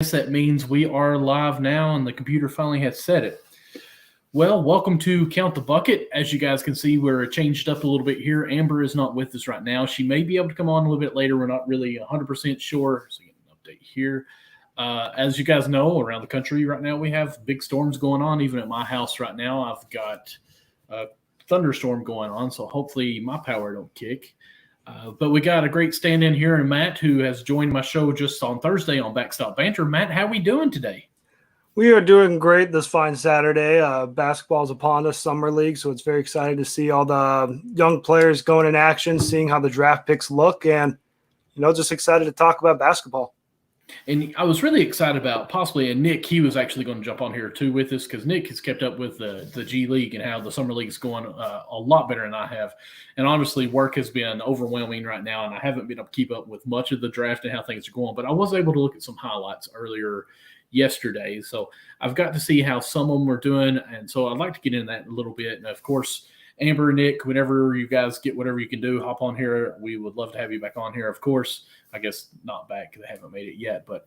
guess that means we are live now and the computer finally has set it. Well, welcome to Count the Bucket. As you guys can see, we're changed up a little bit here. Amber is not with us right now. She may be able to come on a little bit later. We're not really 100% sure. So, get an update here. As you guys know, around the country right now, we have big storms going on. Even at my house right now, I've got a thunderstorm going on. So, hopefully, my power don't kick. But we got a great stand-in here in Matt, who has joined my show just on Thursday on Backstop Banter. Matt, how we doing today? We are doing great this fine Saturday. Basketball's upon us, summer league, so it's very exciting to see all the young players going in action, seeing how the draft picks look, and just excited to talk about basketball. And I was really excited about possibly, and Nick, he was actually going to jump on here too with us because Nick has kept up with the G League and how the summer league is going a lot better than I have. And honestly, work has been overwhelming right now, and I haven't been able to keep up with much of the draft and how things are going. But I was able to look at some highlights earlier yesterday, so I've got to see how some of them are doing, and so I'd like to get into that a little bit. And of course, Amber, Nick, whenever you guys get whatever you can do, hop on here. We would love to have you back on here. Of course, I guess not back because they haven't made it yet, but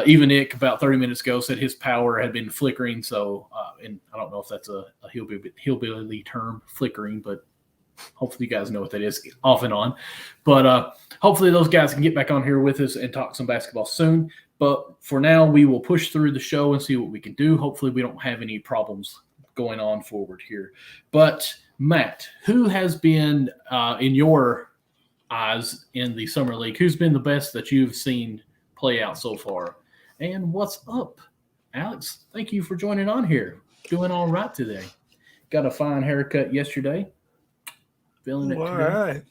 even Nick about 30 minutes ago said his power had been flickering. So, and I don't know if that's a hillbilly term, flickering, but hopefully you guys know what that is, off and on. But hopefully those guys can get back on here with us and talk some basketball soon. But for now, we will push through the show and see what we can do. Hopefully we don't have any problems going on forward here. But Matt, who has been, in your eyes, in the summer league, who's been the best that you've seen play out so far? And what's up, Alex? Thank you for joining on here. Doing all right today. Got a fine haircut yesterday. Feeling it all today. Right.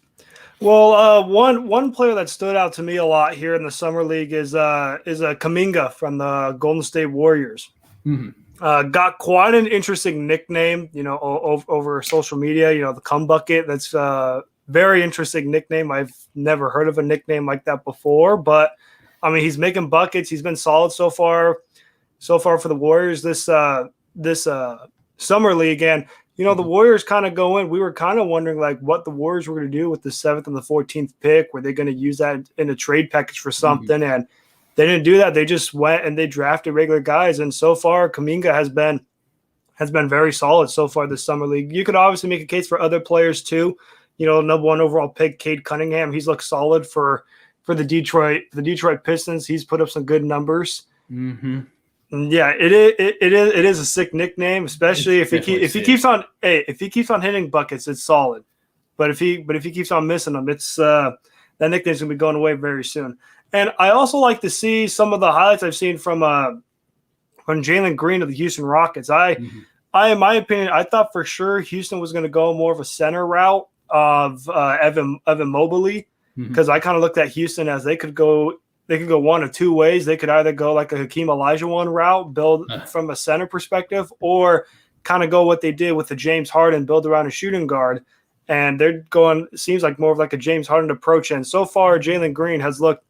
Well, one player that stood out to me a lot here in the summer league is Kuminga from the Golden State Warriors. Mm-hmm. Got quite an interesting nickname, over social media. The Cum Bucket. That's a very interesting nickname. I've never heard of a nickname like that before. But I mean, he's making buckets. He's been solid so far for the Warriors this summer league. And the Warriors kind of go in. We were kind of wondering like what the Warriors were going to do with the 7th and the 14th pick. Were they going to use that in a trade package for something? Mm-hmm. And they didn't do that. They just went and they drafted regular guys. And so far, Kuminga has been very solid so far this summer league. You could obviously make a case for other players too. Number 1 overall pick, Cade Cunningham. He's looked solid for the Detroit Pistons. He's put up some good numbers. Mm-hmm. Yeah, it is a sick nickname, especially if he keeps on hitting buckets, it's solid. But if he keeps on missing them, it's that nickname's gonna be going away very soon. And I also like to see some of the highlights I've seen from Jalen Green of the Houston Rockets. In my opinion, I thought for sure Houston was going to go more of a center route of Evan Mobley, because I kind of looked at Houston as they could go one of two ways. They could either go like a Hakeem Olajuwon route, build from a center perspective, or kind of go what they did with the James Harden, build around a shooting guard. And they're going, seems like more of like a James Harden approach. And so far, Jalen Green has looked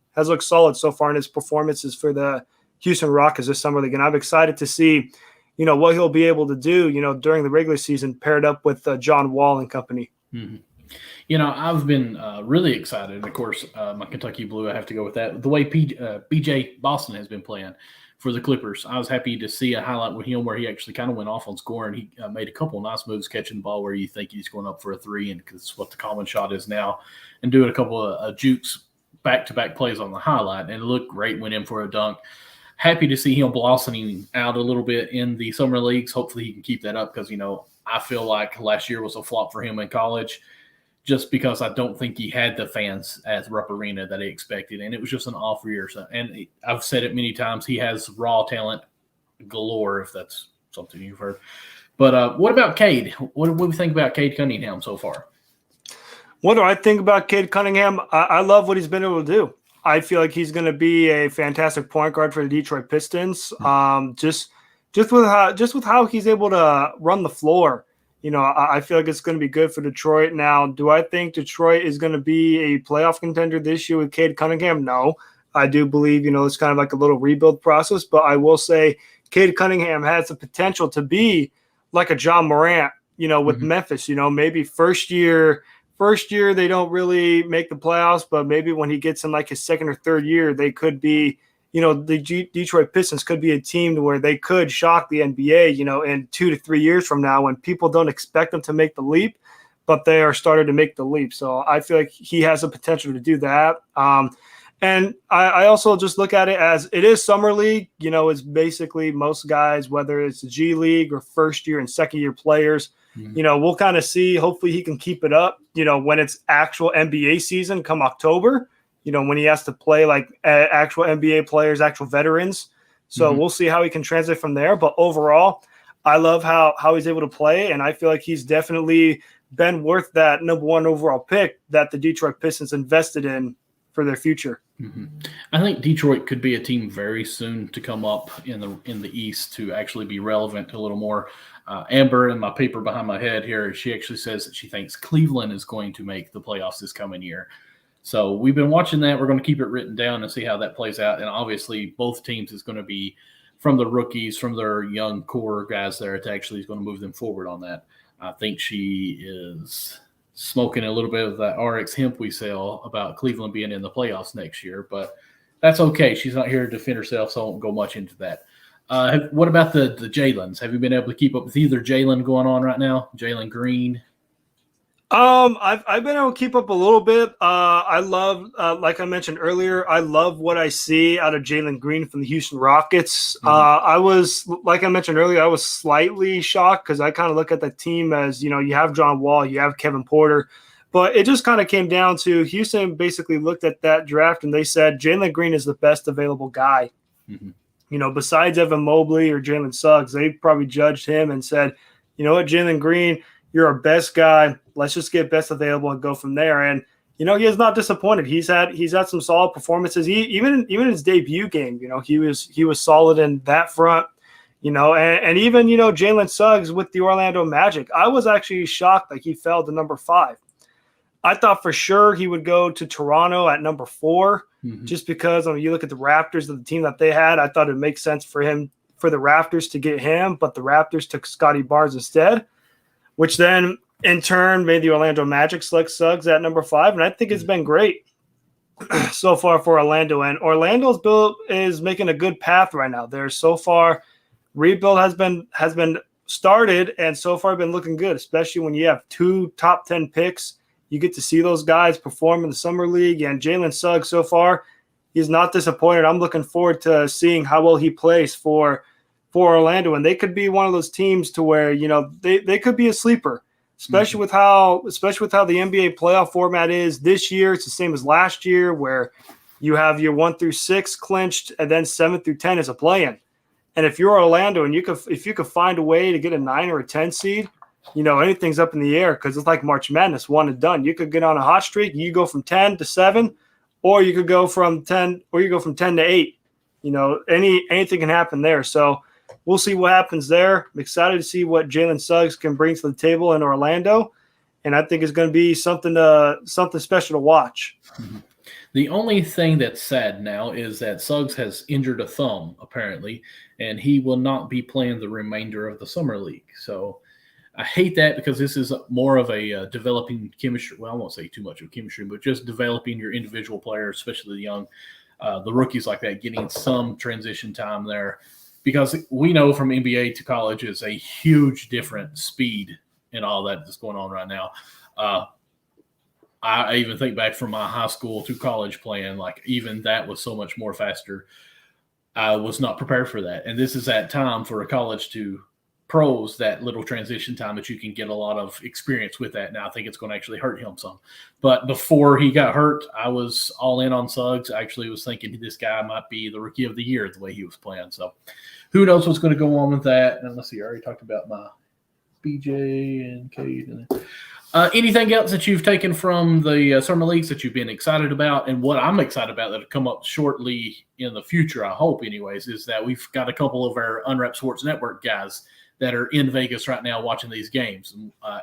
solid so far in his performances for the Houston Rockets this summer league. And I'm excited to see, what he'll be able to do, during the regular season paired up with John Wall and company. Mm-hmm. I've been really excited. And, of course, my Kentucky Blue, I have to go with that. The way BJ Boston has been playing for the Clippers, I was happy to see a highlight with him where he actually kind of went off on scoring. He made a couple of nice moves catching the ball where you think he's going up for a three, and because it's what the common shot is now, and doing a couple of jukes back-to-back plays on the highlight, and it looked great, went in for a dunk. Happy to see him blossoming out a little bit in the summer leagues. Hopefully he can keep that up because, I feel like last year was a flop for him in college just because I don't think he had the fans at Rupp Arena that he expected, and it was just an off year. So, and I've said it many times, he has raw talent galore, if that's something you've heard. But what about Cade? What do we think about Cade Cunningham so far? What do I think about Cade Cunningham? I love what he's been able to do. I feel like he's going to be a fantastic point guard for the Detroit Pistons. Just with how he's able to run the floor. I feel like it's going to be good for Detroit. Now, do I think Detroit is going to be a playoff contender this year with Cade Cunningham? No. I do believe, it's kind of like a little rebuild process, but I will say Cade Cunningham has the potential to be like a John Morant, with Memphis, maybe first year they don't really make the playoffs, but maybe when he gets in like his second or third year, they could be the Detroit Pistons could be a team where they could shock the NBA, in 2 to 3 years from now when people don't expect them to make the leap, but they are starting to make the leap. So I feel like he has the potential to do that. And I also just look at it as it is summer league. It's basically most guys, whether it's the G League or first year and second year players, we'll kind of see. Hopefully he can keep it up, when it's actual NBA season come October, when he has to play like actual NBA players, actual veterans. So we'll see how he can translate from there. But overall, I love how he's able to play. And I feel like he's definitely been worth that number 1 overall pick that the Detroit Pistons invested in for their future. I think Detroit could be a team very soon to come up in the East to actually be relevant a little more. Amber, in my paper behind my head here, she actually says that she thinks Cleveland is going to make the playoffs this coming year. So we've been watching that. We're going to keep it written down and see how that plays out. And obviously both teams is going to be from the rookies, from their young core guys there to actually is going to move them forward on that. I think she is smoking a little bit of that RX hemp we sell about Cleveland being in the playoffs next year, but that's okay. She's not here to defend herself, so I won't go much into that. What about the Jalen's? Have you been able to keep up with either Jalen going on right now, Jalen Green? I've been able to keep up a little bit. I love, like I mentioned earlier, I love what I see out of Jalen Green from the Houston Rockets. I was, like I mentioned earlier, I was slightly shocked because I kind of look at the team as, you have John Wall, you have Kevin Porter, but it just kind of came down to Houston basically looked at that draft and they said Jalen Green is the best available guy. Besides Evan Mobley or Jalen Suggs, they probably judged him and said, you know what, Jalen Green, you're our best guy. Let's just get best available and go from there. And he has not disappointed. He's had some solid performances. Even in his debut game, he was solid in that front. And even Jalen Suggs with the Orlando Magic. I was actually shocked that he fell to number 5. I thought for sure he would go to Toronto at number 4, just because you look at the Raptors of the team that they had. I thought it makes sense for the Raptors to get him, but the Raptors took Scotty Barnes instead, which then in turn made the Orlando Magic select Suggs at number 5. And I think it's been great so far for Orlando. And Orlando's build is making a good path right now. There's so far rebuild has been started and so far been looking good, especially when you have 2 top 10 picks. You get to see those guys perform in the summer league. And Jalen Suggs so far, he's not disappointed. I'm looking forward to seeing how well he plays for Orlando. And they could be one of those teams to where, they could be a sleeper. Especially with how the NBA playoff format is this year. It's the same as last year where you have your 1 through 6 clinched and then 7 through 10 is a play-in. And if you're Orlando and if you could find a way to get a 9 or a 10 seed, anything's up in the air because it's like March Madness, one and done. You could get on a hot streak. You go from 10 to 7, or you could go from 10 to 8. Anything can happen there. So we'll see what happens there. I'm excited to see what Jalen Suggs can bring to the table in Orlando, and I think it's going to be something special to watch. The only thing that's sad now is that Suggs has injured a thumb, apparently, and he will not be playing the remainder of the summer league. So I hate that because this is more of a developing chemistry. Well, I won't say too much of chemistry, but just developing your individual players, especially the young, the rookies like that, getting some transition time there. Because we know from NBA to college is a huge different speed and all that that's going on right now. I even think back from my high school to college playing, like even that was so much more faster. I was not prepared for that. And this is that time for a college to pros, that little transition time that you can get a lot of experience with that. Now I think it's going to actually hurt him some. But before he got hurt, I was all in on Suggs. I actually was thinking this guy might be the rookie of the year the way he was playing. So who knows what's going to go on with that. And let's see, I already talked about my BJ and Cade. Anything else that you've taken from the summer leagues that you've been excited about? And what I'm excited about that'll come up shortly in the future, I hope anyways, is that we've got a couple of our Unwrapped Sports Network guys that are in Vegas right now watching these games.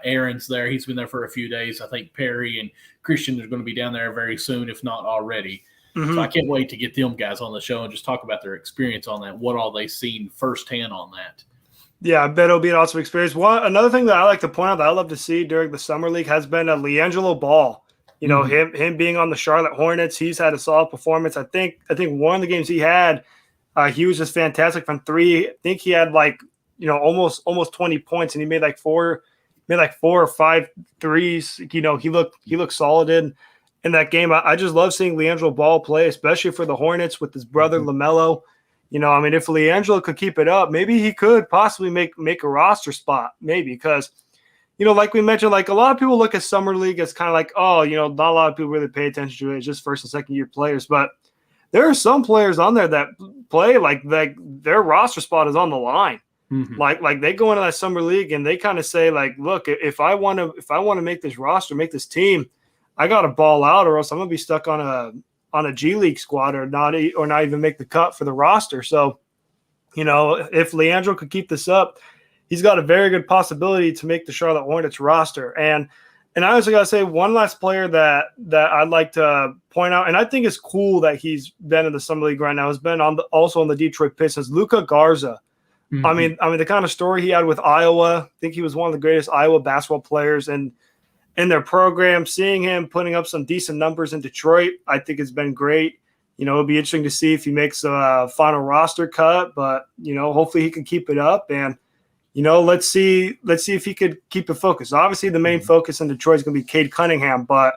Aaron's there. He's been there for a few days. I think Perry and Christian are going to be down there very soon, if not already. So I can't wait to get them guys on the show and just talk about their experience on that, what all they've seen firsthand on that. Yeah, I bet it'll be an awesome experience. Another thing that I like to point out that I love to see during the summer league has been a Liangelo Ball. You know, him being on the Charlotte Hornets, he's had a solid performance. I think one of the games he had, he was just fantastic from three. I think he had like, you know, almost 20 points, and he made like four or five threes. You know, he looked solid in that game. I just love seeing Liangelo Ball play, especially for the Hornets with his brother LaMelo. You know, I mean, if Liangelo could keep it up, maybe he could possibly make a roster spot, maybe, because, you know, like we mentioned, like a lot of people look at Summer League as kind of like, oh, you know, not a lot of people really pay attention to it. It's just first and second year players. But there are some players on there that play like their roster spot is on the line. Like they go into that Summer League and they kind of say, like, look, if I want to make this roster, make this team, I got to ball out, or else I'm gonna be stuck on a G League squad or not even make the cut for the roster. So, you know, if Liangelo could keep this up, he's got a very good possibility to make the Charlotte Hornets roster. And I also got to say one last player that I'd like to point out, and I think it's cool that he's been in the Summer League right now, has been also on the Detroit Pistons, Luka Garza. I mean, the kind of story he had with Iowa, I think he was one of the greatest Iowa basketball players in their program. Seeing him putting up some decent numbers in Detroit, I think it's been great. You know, it'll be interesting to see if he makes a final roster cut, but, you know, hopefully he can keep it up. And, you know, let's see if he could keep it focused. Obviously, the main focus in Detroit is going to be Cade Cunningham, but,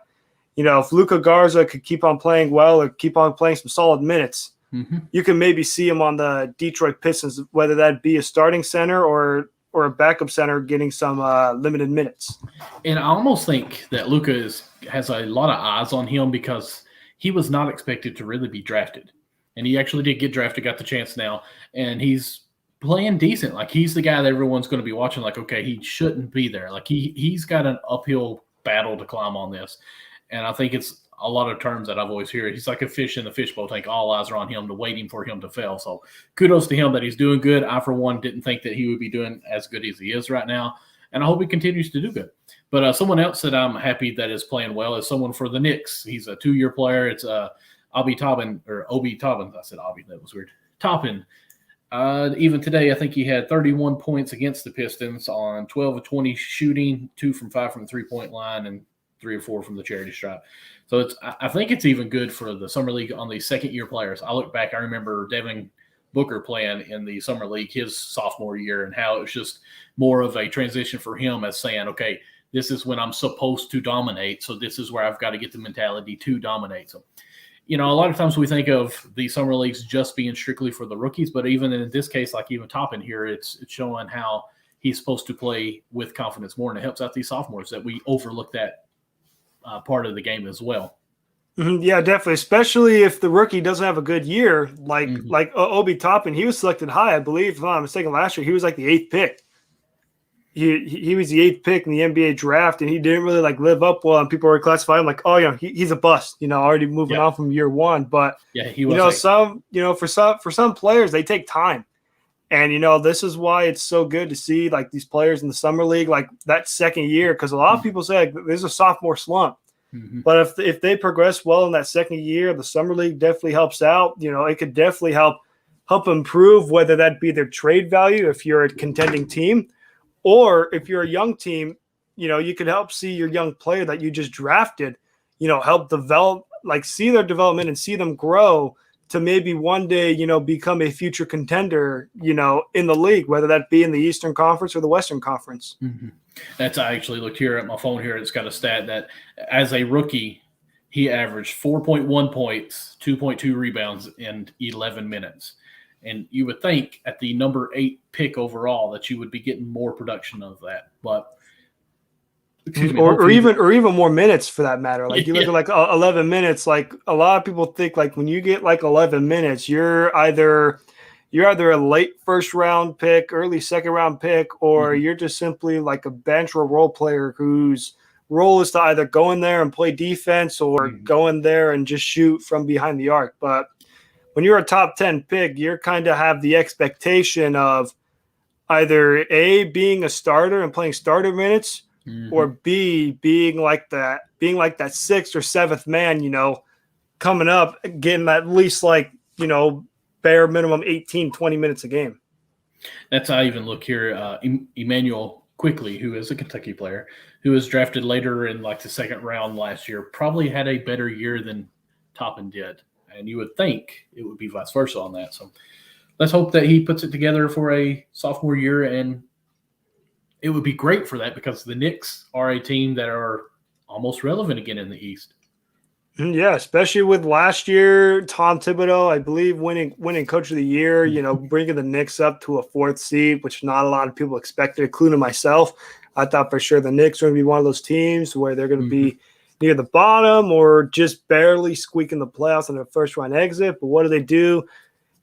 you know, if Luka Garza could keep on playing well or keep on playing some solid minutes, you can maybe see him on the Detroit Pistons, whether that be a starting center or a backup center getting some limited minutes. And I almost think that Luka has a lot of eyes on him because he was not expected to really be drafted. And he actually did get drafted, got the chance now, and he's playing decent. Like, he's the guy that everyone's going to be watching like, okay, he shouldn't be there. Like, he's got an uphill battle to climb on this. And I think it's a lot of terms that I've always heard. He's like a fish in the fishbowl tank. All eyes are on him, waiting for him to fail. So kudos to him that he's doing good. I, for one, didn't think that he would be doing as good as he is right now. And I hope he continues to do good. But someone else that I'm happy that is playing well is someone for the Knicks. He's a 2-year player. It's Obi Toppin. I said Obi. That was weird. Toppin. Even today, I think he had 31 points against the Pistons on 12 of 20 shooting, 2 from 5 from the three-point line, and 3 or 4 from the charity stripe. So I think it's even good for the Summer League on the second-year players. I look back, I remember Devin Booker playing in the Summer League his sophomore year, and how it was just more of a transition for him as saying, okay, this is when I'm supposed to dominate, so this is where I've got to get the mentality to dominate. So, you know, a lot of times we think of the Summer Leagues just being strictly for the rookies, but even in this case, like even Toppin here, it's showing how he's supposed to play with confidence more, and it helps out these sophomores that we overlook that part of the game as well. Yeah, definitely. Especially if the rookie doesn't have a good year, like Obi Toppin. He was selected high, I believe. If I'm not mistaken, last year he was like the 8th pick. He was the 8th pick in the NBA draft, and he didn't really like live up well. And people were classifying him like, oh, you know, he's a bust. You know, already moving on from year one. But yeah, he was. For some players, they take time. And, you know, this is why it's so good to see, like, these players in the Summer League, like, that second year. Because a lot of people say, like, there's a sophomore slump. But if they progress well in that second year, the Summer League definitely helps out. You know, it could definitely help improve, whether that be their trade value if you're a contending team. Or if you're a young team, you know, you could help see your young player that you just drafted, you know, help develop, like, see their development and see them grow to maybe one day, you know, become a future contender, you know, in the league, whether that be in the Eastern Conference or the Western Conference. I actually looked here at my phone here. It's got a stat that as a rookie, he averaged 4.1 points, 2.2 rebounds in 11 minutes. And you would think at the number 8 pick overall that you would be getting more production of that. But or even more minutes for that matter. Like you look at like 11 minutes, like a lot of people think like when you get like 11 minutes, you're either a late first round pick, early second round pick, or you're just simply like a bench or role player whose role is to either go in there and play defense or go in there and just shoot from behind the arc. But when you're a top 10 pick, you're kind of have the expectation of either A, being a starter and playing starter minutes, or B, being like that 6th or 7th man, you know, coming up, getting at least like, you know, bare minimum 18, 20 minutes a game. That's how I even look here. Emmanuel Quickly, who is a Kentucky player, who was drafted later in like the second round last year, probably had a better year than Toppin did. And you would think it would be vice versa on that. So let's hope that he puts it together for a sophomore year. And it would be great for that because the Knicks are a team that are almost relevant again in the East. Yeah, especially with last year, Tom Thibodeau, I believe, winning Coach of the Year, bringing the Knicks up to a 4th seed, which not a lot of people expected, including myself. I thought for sure the Knicks were going to be one of those teams where they're going to be near the bottom or just barely squeaking the playoffs on their first-round exit. But what do?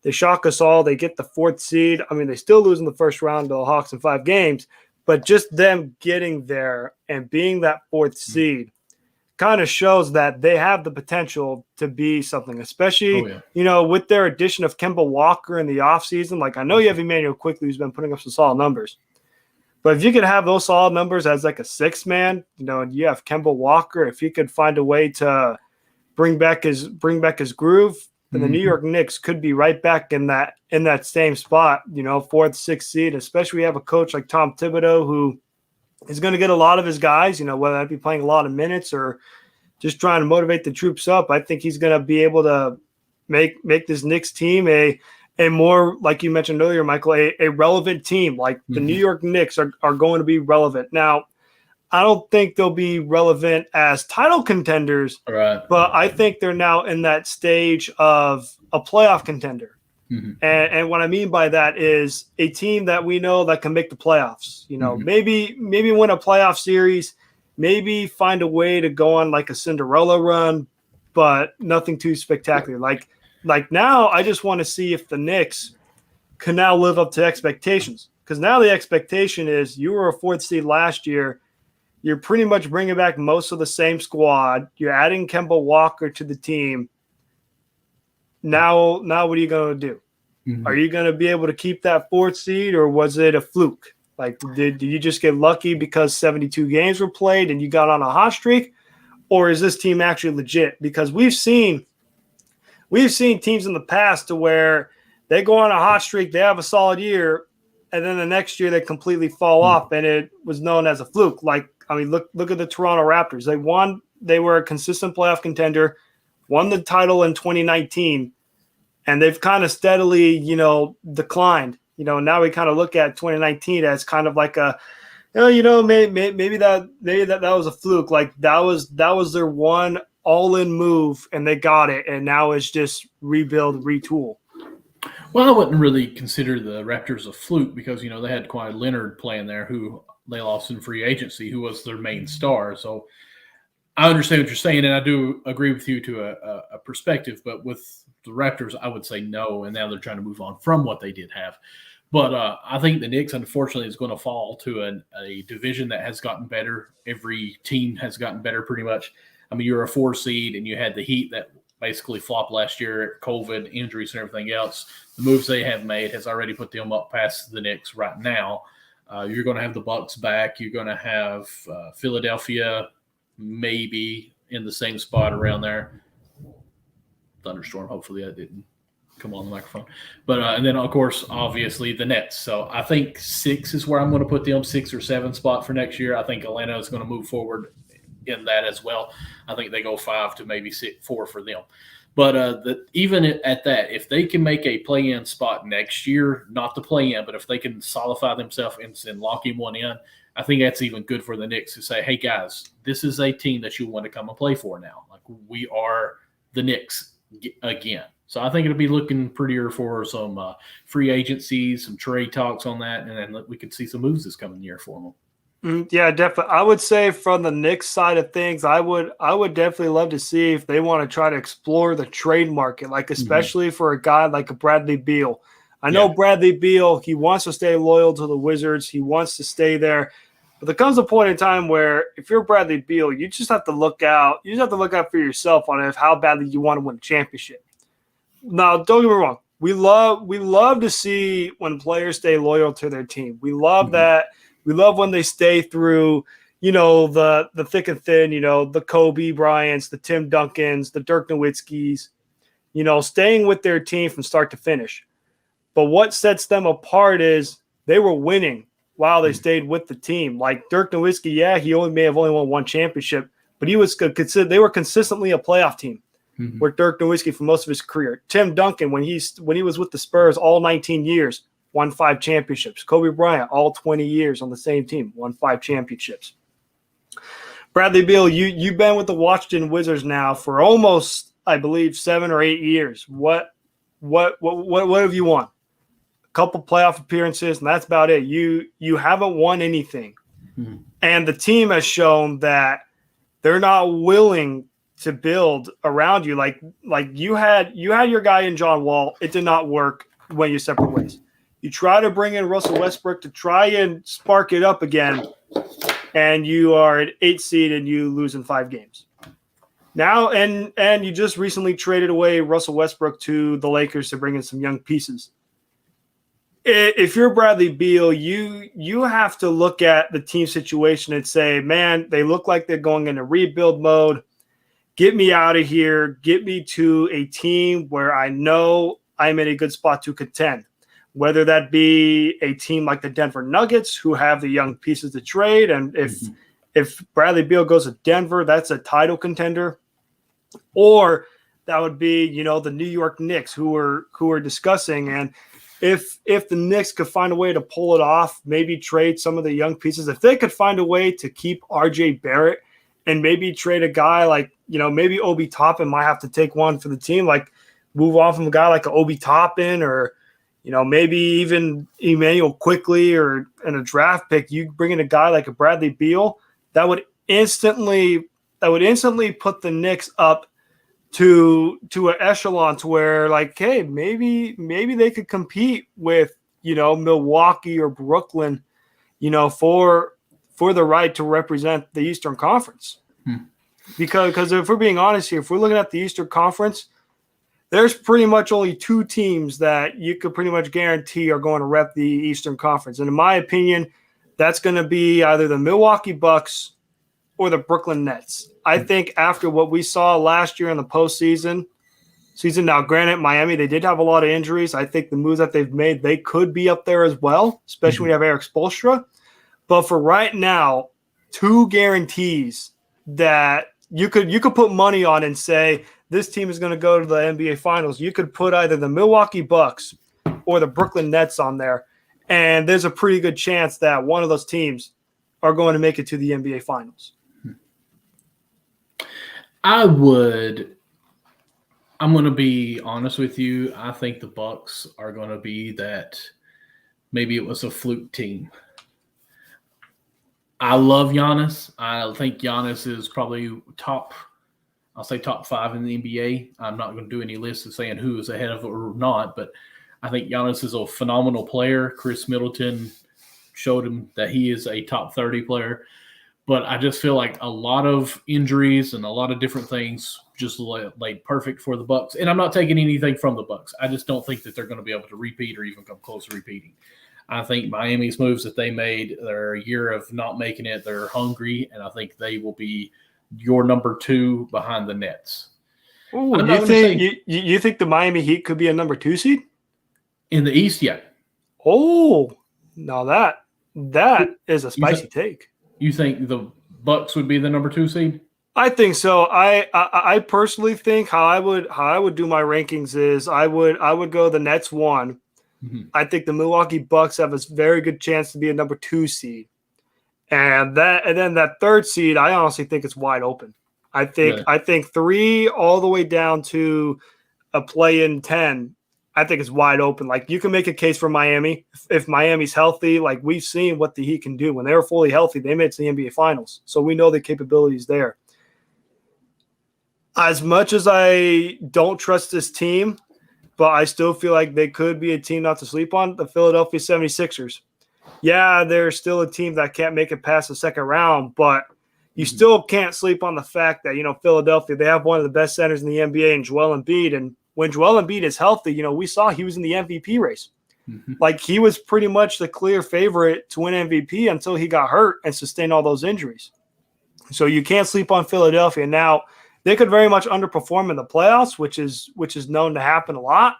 They shock us all. They get the 4th seed. I mean, they still lose in the first round to the Hawks in 5 games, but just them getting there and being that 4th seed kind of shows that they have the potential to be something, especially, with their addition of Kemba Walker in the offseason. Like, I know you have Emmanuel Quickly, who's been putting up some solid numbers. But if you could have those solid numbers as like a 6th man, and you have Kemba Walker, if he could find a way to bring back his groove, then the New York Knicks could be right back in that same spot, 4th, 6th seed, especially we have a coach like Tom Thibodeau who is going to get a lot of his guys, whether that be playing a lot of minutes or just trying to motivate the troops up. I think he's going to be able to make this Knicks team a more, like you mentioned earlier, Michael, a relevant team. Like the New York Knicks are going to be relevant. Now, I don't think they'll be relevant as title contenders, right, but I think they're now in that stage of a playoff contender. And what I mean by that is a team that we know that can make the playoffs. Maybe win a playoff series, maybe find a way to go on like a Cinderella run, but nothing too spectacular. Like now, I just want to see if the Knicks can now live up to expectations, because now the expectation is you were a 4th seed last year. You're pretty much bringing back most of the same squad. You're adding Kemba Walker to the team. Now what are you going to do? Are you going to be able to keep that 4th seed, or was it a fluke? Like, did you just get lucky because 72 games were played and you got on a hot streak? Or is this team actually legit? Because we've seen teams in the past to where they go on a hot streak, they have a solid year, and then the next year they completely fall off, and it was known as a fluke. Like, I mean, look at the Toronto Raptors. They were a consistent playoff contender, won the title in 2019, and they've kind of steadily, declined. Now we kind of look at 2019 as kind of like a, maybe that was a fluke. Like that was their one all-in move, and they got it, and now it's just rebuild, retool. Well, I wouldn't really consider the Raptors a fluke because, they had Kawhi Leonard playing there who they lost in free agency, who was their main star. So I understand what you're saying, and I do agree with you to a perspective. But with the Raptors, I would say no, and now they're trying to move on from what they did have. But I think the Knicks, unfortunately, is going to fall to a division that has gotten better. Every team has gotten better pretty much. I mean, you're a 4 seed, and you had the Heat that basically flopped last year, COVID, injuries, and everything else. The moves they have made has already put them up past the Knicks right now. You're going to have the Bucks back. You're going to have Philadelphia maybe in the same spot around there. Thunderstorm, hopefully that didn't come on the microphone. But and then, of course, obviously the Nets. So I think 6 is where I'm going to put them, 6 or 7 spot for next year. I think Atlanta is going to move forward in that as well. I think they go 5 to maybe 4 for them. But even at that, if they can make a play-in spot next year, not the play-in, but if they can solidify themselves and lock in one in, I think that's even good for the Knicks to say, hey, guys, this is a team that you want to come and play for now. Like, we are the Knicks again. So I think it'll be looking prettier for some free agencies, some trade talks on that, and then we could see some moves this coming year for them. Yeah, definitely. I would say from the Knicks side of things, I would definitely love to see if they want to try to explore the trade market, like especially for a guy like a Bradley Beal. I know Bradley Beal, he wants to stay loyal to the Wizards. He wants to stay there. But there comes a point in time where if you're Bradley Beal, you just have to look out. You just have to look out for yourself on how badly you want to win a championship. Now, don't get me wrong. We love to see when players stay loyal to their team. We love that. We love when they stay through, the thick and thin, the Kobe Bryants, the Tim Duncans, the Dirk Nowitzkis, staying with their team from start to finish. But what sets them apart is they were winning while they stayed with the team. Like Dirk Nowitzki, yeah, he may have only won one championship, but they were consistently a playoff team. With Dirk Nowitzki for most of his career. Tim Duncan, when he was with the Spurs all 19 years, won 5 championships. Kobe Bryant, all 20 years on the same team, won 5 championships. Bradley Beal, you've been with the Washington Wizards now for almost, I believe, 7 or 8 years. What have you won? A couple playoff appearances, and that's about it. You haven't won anything. And the team has shown that they're not willing to build around you. Like you had your guy in John Wall. It did not work when you separate ways. You try to bring in Russell Westbrook to try and spark it up again, and you are at 8 seed and you lose in 5 games. Now, and you just recently traded away Russell Westbrook to the Lakers to bring in some young pieces. If you're Bradley Beal, you have to look at the team situation and say, man, they look like they're going into rebuild mode. Get me out of here. Get me to a team where I know I'm in a good spot to contend, whether that be a team like the Denver Nuggets who have the young pieces to trade. And if Bradley Beal goes to Denver, that's a title contender. Or that would be, the New York Knicks who are discussing. And if the Knicks could find a way to pull it off, maybe trade some of the young pieces, if they could find a way to keep RJ Barrett and maybe trade a guy like, maybe Obi Toppin might have to take one for the team, like move on from a guy like Obi Toppin or, maybe even Emmanuel Quickly or in a draft pick, you bring in a guy like a Bradley Beal, that would instantly put the Knicks up to an echelon to where like, hey, maybe they could compete with, Milwaukee or Brooklyn, for the right to represent the Eastern Conference. Because if we're being honest here, if we're looking at the Eastern Conference, there's pretty much only 2 teams that you could pretty much guarantee are going to rep the Eastern Conference. And in my opinion, that's going to be either the Milwaukee Bucks or the Brooklyn Nets. I think after what we saw last year in the postseason, now granted, Miami, they did have a lot of injuries. I think the moves that they've made, they could be up there as well, especially when you have Eric Spoelstra. But for right now, 2 guarantees that you could put money on and say this team is going to go to the NBA Finals. You could put either the Milwaukee Bucks or the Brooklyn Nets on there, and there's a pretty good chance that one of those teams are going to make it to the NBA Finals. I'm going to be honest with you. I think the Bucks are going to be that maybe it was a fluke team. I love Giannis. I think Giannis is probably top 5 in the NBA. I'm not going to do any lists of saying who is ahead of it or not, but I think Giannis is a phenomenal player. Chris Middleton showed him that he is a top 30 player. But I just feel like a lot of injuries and a lot of different things just laid perfect for the Bucks. And I'm not taking anything from the Bucks. I just don't think that they're going to be able to repeat or even come close to repeating. I think Miami's moves that they made, they're a year of not making it. They're hungry, and I think they will be your number 2 behind the Nets. Ooh, you think the Miami Heat could be a number 2 seed? In the East, yeah. Oh, now that is a spicy take. You think the Bucks would be the number 2 seed? I think so. I personally think how I would do my rankings is I would go the Nets 1. I think the Milwaukee Bucks have a very good chance to be a number 2 seed. And then that 3rd seed, I honestly think it's wide open. I think 3 all the way down to a play-in 10, I think it's wide open. Like, you can make a case for Miami. If Miami's healthy, like we've seen what the Heat can do. When they were fully healthy, they made it to the NBA Finals. So we know the capabilities there. As much as I don't trust this team, but I still feel like they could be a team not to sleep on, the Philadelphia 76ers. Yeah, they're still a team that can't make it past the second round, but you still can't sleep on the fact that, Philadelphia, they have one of the best centers in the NBA in Joel Embiid. And when Joel Embiid is healthy, we saw he was in the MVP race. Like, he was pretty much the clear favorite to win MVP until he got hurt and sustained all those injuries. So you can't sleep on Philadelphia. Now, they could very much underperform in the playoffs, which is known to happen a lot.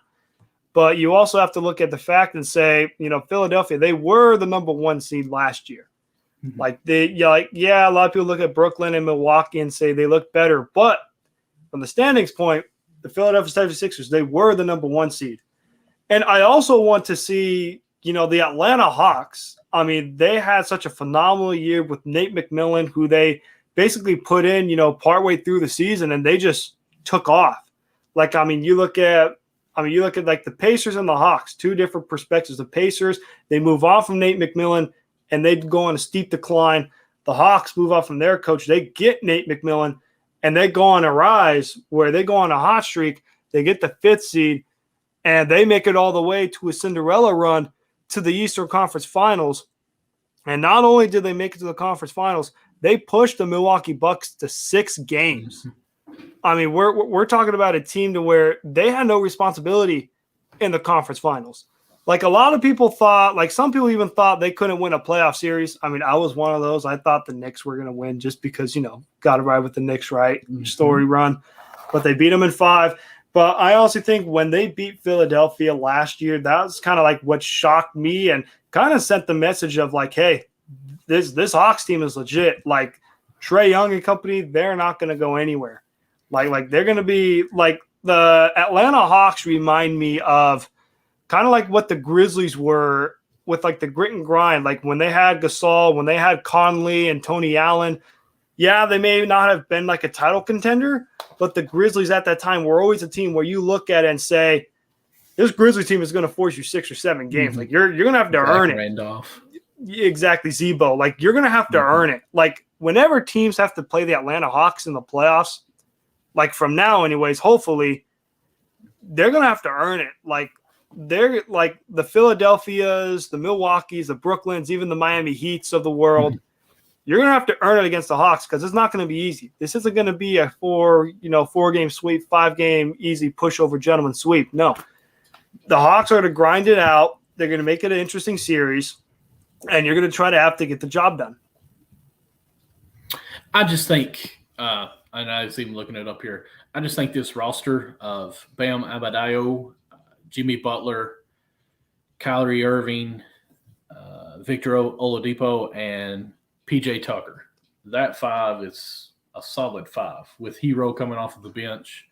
But you also have to look at the fact and say, Philadelphia, they were the number 1 seed last year. Mm-hmm. A lot of people look at Brooklyn and Milwaukee and say they look better. But from the standings point, the Philadelphia 76ers, they were the number 1 seed. And I also want to see, the Atlanta Hawks. I mean, they had such a phenomenal year with Nate McMillan, who they basically put in, partway through the season, and they just took off. You look at like the Pacers and the Hawks, 2 different perspectives. The Pacers, they move on from Nate McMillan and they go on a steep decline. The Hawks move on from their coach. They get Nate McMillan and they go on a rise where they go on a hot streak. They get the 5th seed and they make it all the way to a Cinderella run to the Eastern Conference Finals. And not only did they make it to the conference finals, they pushed the Milwaukee Bucks to 6 games. I mean, we're talking about a team to where they had no responsibility in the conference finals. Like a lot of people thought, like some people even thought they couldn't win a playoff series. I mean, I was one of those. I thought the Knicks were going to win just because, got to ride with the Knicks, right? Story run. But they beat them in 5. But I also think when they beat Philadelphia last year, that was kind of like what shocked me and kind of sent the message of like, hey, this Hawks team is legit. Like Trae Young and company, they're not going to go anywhere. Like they're going to be like the Atlanta Hawks remind me of kind of like what the Grizzlies were with like the grit and grind. Like when they had Gasol, when they had Conley and Tony Allen, yeah, they may not have been like a title contender, but the Grizzlies at that time were always a team where you look at it and say, this Grizzlies team is going to force you 6 or 7 games. Like you're going to have to earn it. Randolph. Exactly, Zebo. Like you're going to have to earn it. Like whenever teams have to play the Atlanta Hawks in the playoffs, like from now anyways, hopefully they're going to have to earn it. Like they're like the Philadelphias, the Milwaukees, the Brooklyns, even the Miami Heats of the world. You're going to have to earn it against the Hawks because it's not going to be easy. This isn't going to be a 4-game sweep, 5-game easy pushover gentleman sweep. No. The Hawks are going to grind it out. They're going to make it an interesting series, and you're going to try to have to get the job done. I just think, and I was even looking it up here, I just think this roster of Bam Adebayo, Jimmy Butler, Kyrie Irving, Victor Oladipo, and PJ Tucker, that 5 is a solid 5 with Hero coming off of the bench.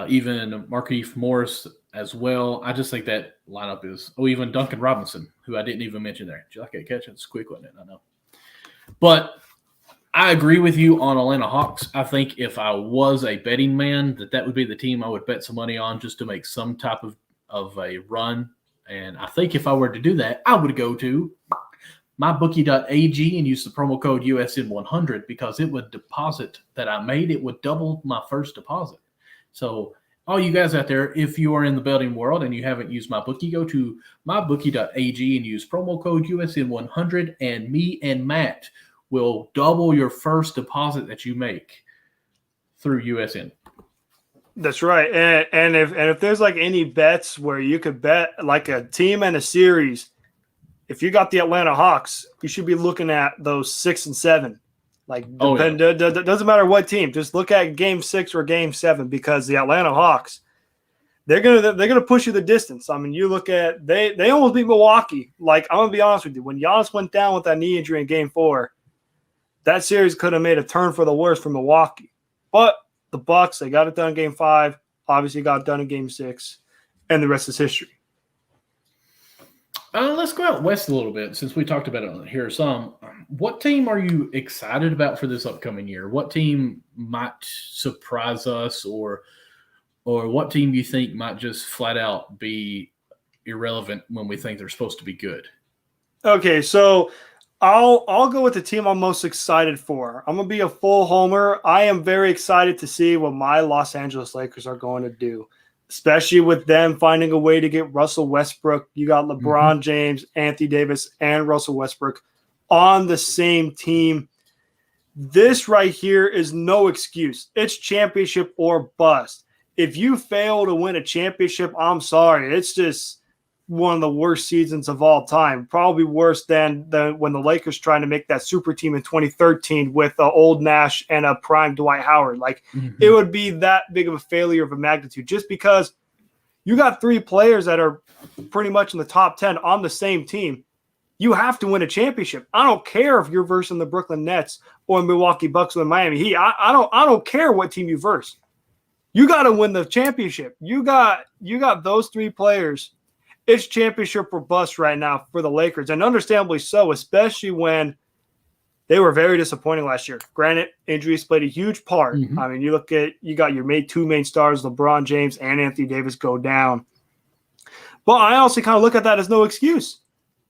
Even Markieff Morris as well. I just think that lineup is – even Duncan Robinson, who I didn't even mention there. Did you like that catch? It's quick, wasn't it? I know. But I agree with you on Atlanta Hawks. I think if I was a betting man, that would be the team I would bet some money on just to make some type of a run. And I think if I were to do that, I would go to mybookie.ag and use the promo code USN100 because it would deposit that I made. It would double my first deposit. So all you guys out there, if you are in the betting world and you haven't used MyBookie, go to mybookie.ag and use promo code USN100, and me and Matt will double your first deposit that you make through USN. That's right. And if there's like any bets where you could bet like a team and a series, if you got the Atlanta Hawks, you should be looking at those 6 and 7. Like, doesn't matter what team. Just look at Game 6 or Game 7 because the Atlanta Hawks, they're gonna push you the distance. I mean, you look at they almost beat Milwaukee. Like, I'm gonna be honest with you, when Giannis went down with that knee injury in Game 4, that series could have made a turn for the worse for Milwaukee. But the Bucks, they got it done in Game 5. Obviously, got it done in Game 6, and the rest is history. Let's go out west a little bit since we talked about it here some. What team are you excited about for this upcoming year? What team might surprise us, or what team you think might just flat out be irrelevant when we think they're supposed to be good? Okay, so I'll go with the team I'm most excited for. I'm going to be a full homer. I am very excited to see what my Los Angeles Lakers are going to do, especially with them finding a way to get Russell Westbrook. You got LeBron James, Anthony Davis, and Russell Westbrook on the same team. This right here is no excuse. It's championship or bust. If you fail to win a championship, I'm sorry. It's just one of the worst seasons of all time. Probably worse than when the Lakers trying to make that super team in 2013 with old Nash and a prime Dwight Howard. Like, it would be that big of a failure of a magnitude just because You got 3 players that are pretty much in the top 10 on the same team. You have to win a championship. I don't care if you're versing the Brooklyn Nets or Milwaukee Bucks or the Miami Heat. I don't care what team you verse. You got to win the championship. You got those 3 players. It's championship or bust right now for the Lakers, and understandably so, especially when they were very disappointing last year. Granted, injuries played a huge part. Mm-hmm. I mean, you got your 2 main stars, LeBron James and Anthony Davis, go down. But I also kind of look at that as no excuse.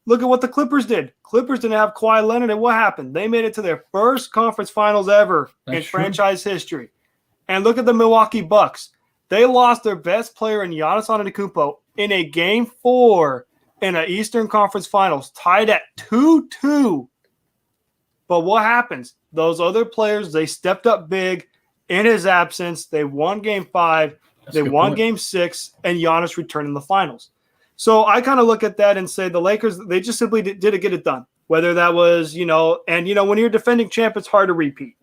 Look at what the Clippers did. Clippers didn't have Kawhi Leonard, and what happened? They made it to their first conference finals ever in franchise history. And look at the Milwaukee Bucks. They lost their best player in Giannis Antetokounmpo in a Game 4 in an Eastern Conference Finals, tied at 2-2. But what happens? Those other players, they stepped up big in his absence. They won Game 5. They won Game 6, and Giannis returned in the finals. So I kind of look at that and say the Lakers, they just simply didn't get it done. Whether that was, when you're defending champ, it's hard to repeat.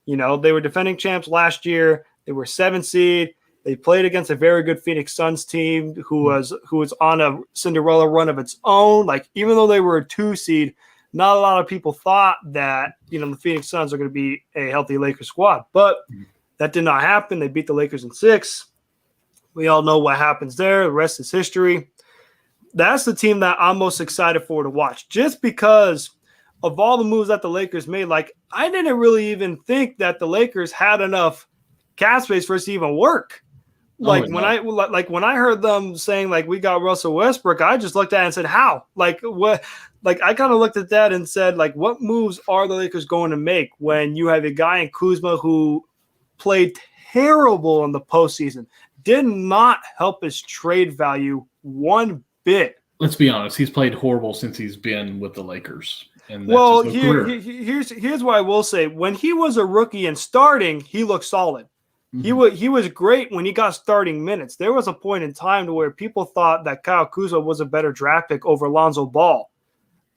They were defending champs last year. They were 7 seed. They played against a very good Phoenix Suns team who was on a Cinderella run of its own. Like, even though they were a 2 seed, not a lot of people thought that, the Phoenix Suns are going to be a healthy Lakers squad. But that did not happen. They beat the Lakers in 6. We all know what happens there. The rest is history. That's the team that I'm most excited for to watch, just because of all the moves that the Lakers made. Like, I didn't really even think that the Lakers had enough cap space for us to even work. When I heard them saying, like, we got Russell Westbrook, I just looked at it and said, how? Like, what? Like, I kind of looked at that and said, like, what moves are the Lakers going to make when you have a guy in Kuzma who played terrible in the postseason, did not help his trade value one bit. Let's be honest, he's played horrible since he's been with the Lakers. And well, here's what I will say. When he was a rookie and starting, he looked solid. Mm-hmm. He was great when he got starting minutes. There was a point in time to where people thought that Kyle Kuzma was a better draft pick over Lonzo Ball,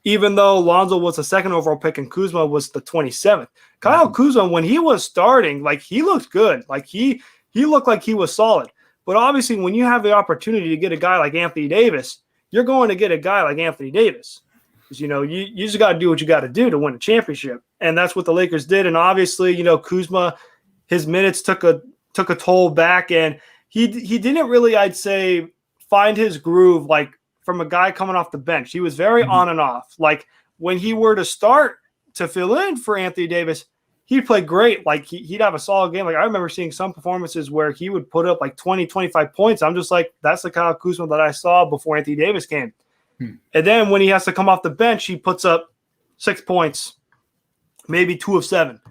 even though Lonzo was the 2nd overall pick and Kuzma was the 27th. Kyle Kuzma, when he was starting, like, he looked good. Like, he looked like he was solid. But obviously, when you have the opportunity to get a guy like Anthony Davis, you're going to get a guy like Anthony Davis. Because, you just got to do what you got to do to win a championship. And that's what the Lakers did. And obviously, Kuzma, his minutes took a toll back. And he didn't really, I'd say, find his groove, like, from a guy coming off the bench. He was very on and off. Like, when he were to start to fill in for Anthony Davis, he'd play great. Like, he'd have a solid game. Like, I remember seeing some performances where he would put up like 20, 25 points. I'm just like, that's the Kyle Kuzma that I saw before Anthony Davis came. And then when he has to come off the bench, he puts up 6 points, maybe 2 of 7.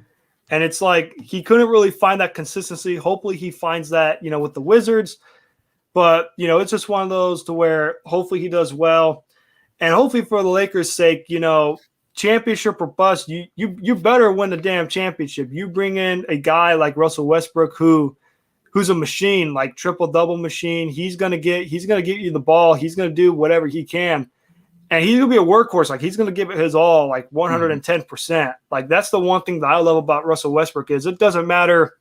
And it's like he couldn't really find that consistency. Hopefully he finds that, with the Wizards. But, it's just one of those to where hopefully he does well. And hopefully for the Lakers' sake, championship or bust, you better win the damn championship. You bring in a guy like Russell Westbrook who's a machine, like triple-double machine. He's gonna get you the ball. He's gonna do whatever he can. And he's gonna be a workhorse. Like, he's gonna give it his all, like 110%. Like, that's the one thing that I love about Russell Westbrook is it doesn't matter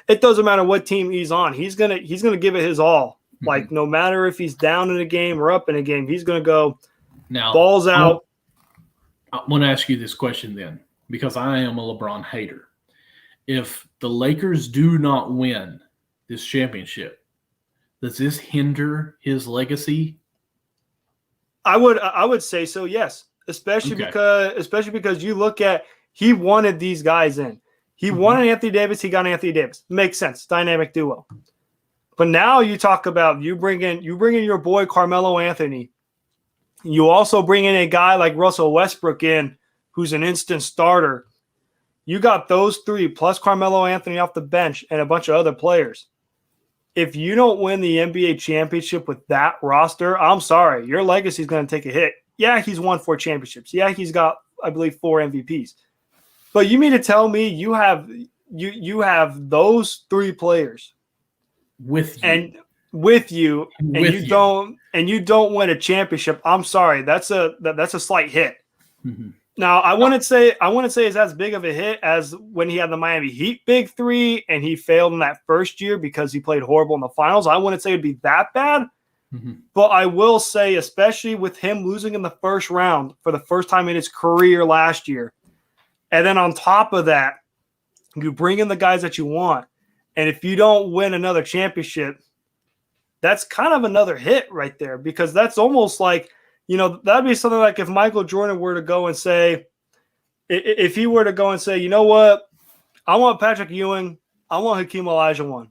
what team he's on. He's gonna give it his all. Like, no matter if he's down in a game or up in a game, he's gonna go now, balls out. I want to ask you this question then, because I am a LeBron hater. If the Lakers do not win this championship, does this hinder his legacy? I would say so, yes. Especially because you look at, he wanted these guys in. He wanted Anthony Davis, he got Anthony Davis. Makes sense. Dynamic duo. But now you talk about you bring in your boy Carmelo Anthony. You also bring in a guy like Russell Westbrook in, who's an instant starter. You got those 3 plus Carmelo Anthony off the bench and a bunch of other players. If you don't win the NBA championship with that roster, I'm sorry, your legacy is going to take a hit. Yeah, he's won 4 championships. Yeah, he's got, I believe, 4 MVPs. But you mean to tell me you have those 3 players with you, and you don't win a championship? I'm sorry, that's a slight hit. Now, I wouldn't say it's as big of a hit as when he had the Miami Heat big three and he failed in that first year because he played horrible in the finals. I wouldn't say it'd be that bad, but I will say, especially with him losing in the first round for the first time in his career last year, and then on top of that, you bring in the guys that you want, and if you don't win another championship, that's kind of another hit right there, because that's almost like, that'd be something like if Michael Jordan were to go and say, if he were to go and say, you know what, I want Patrick Ewing, I want Hakeem Olajuwon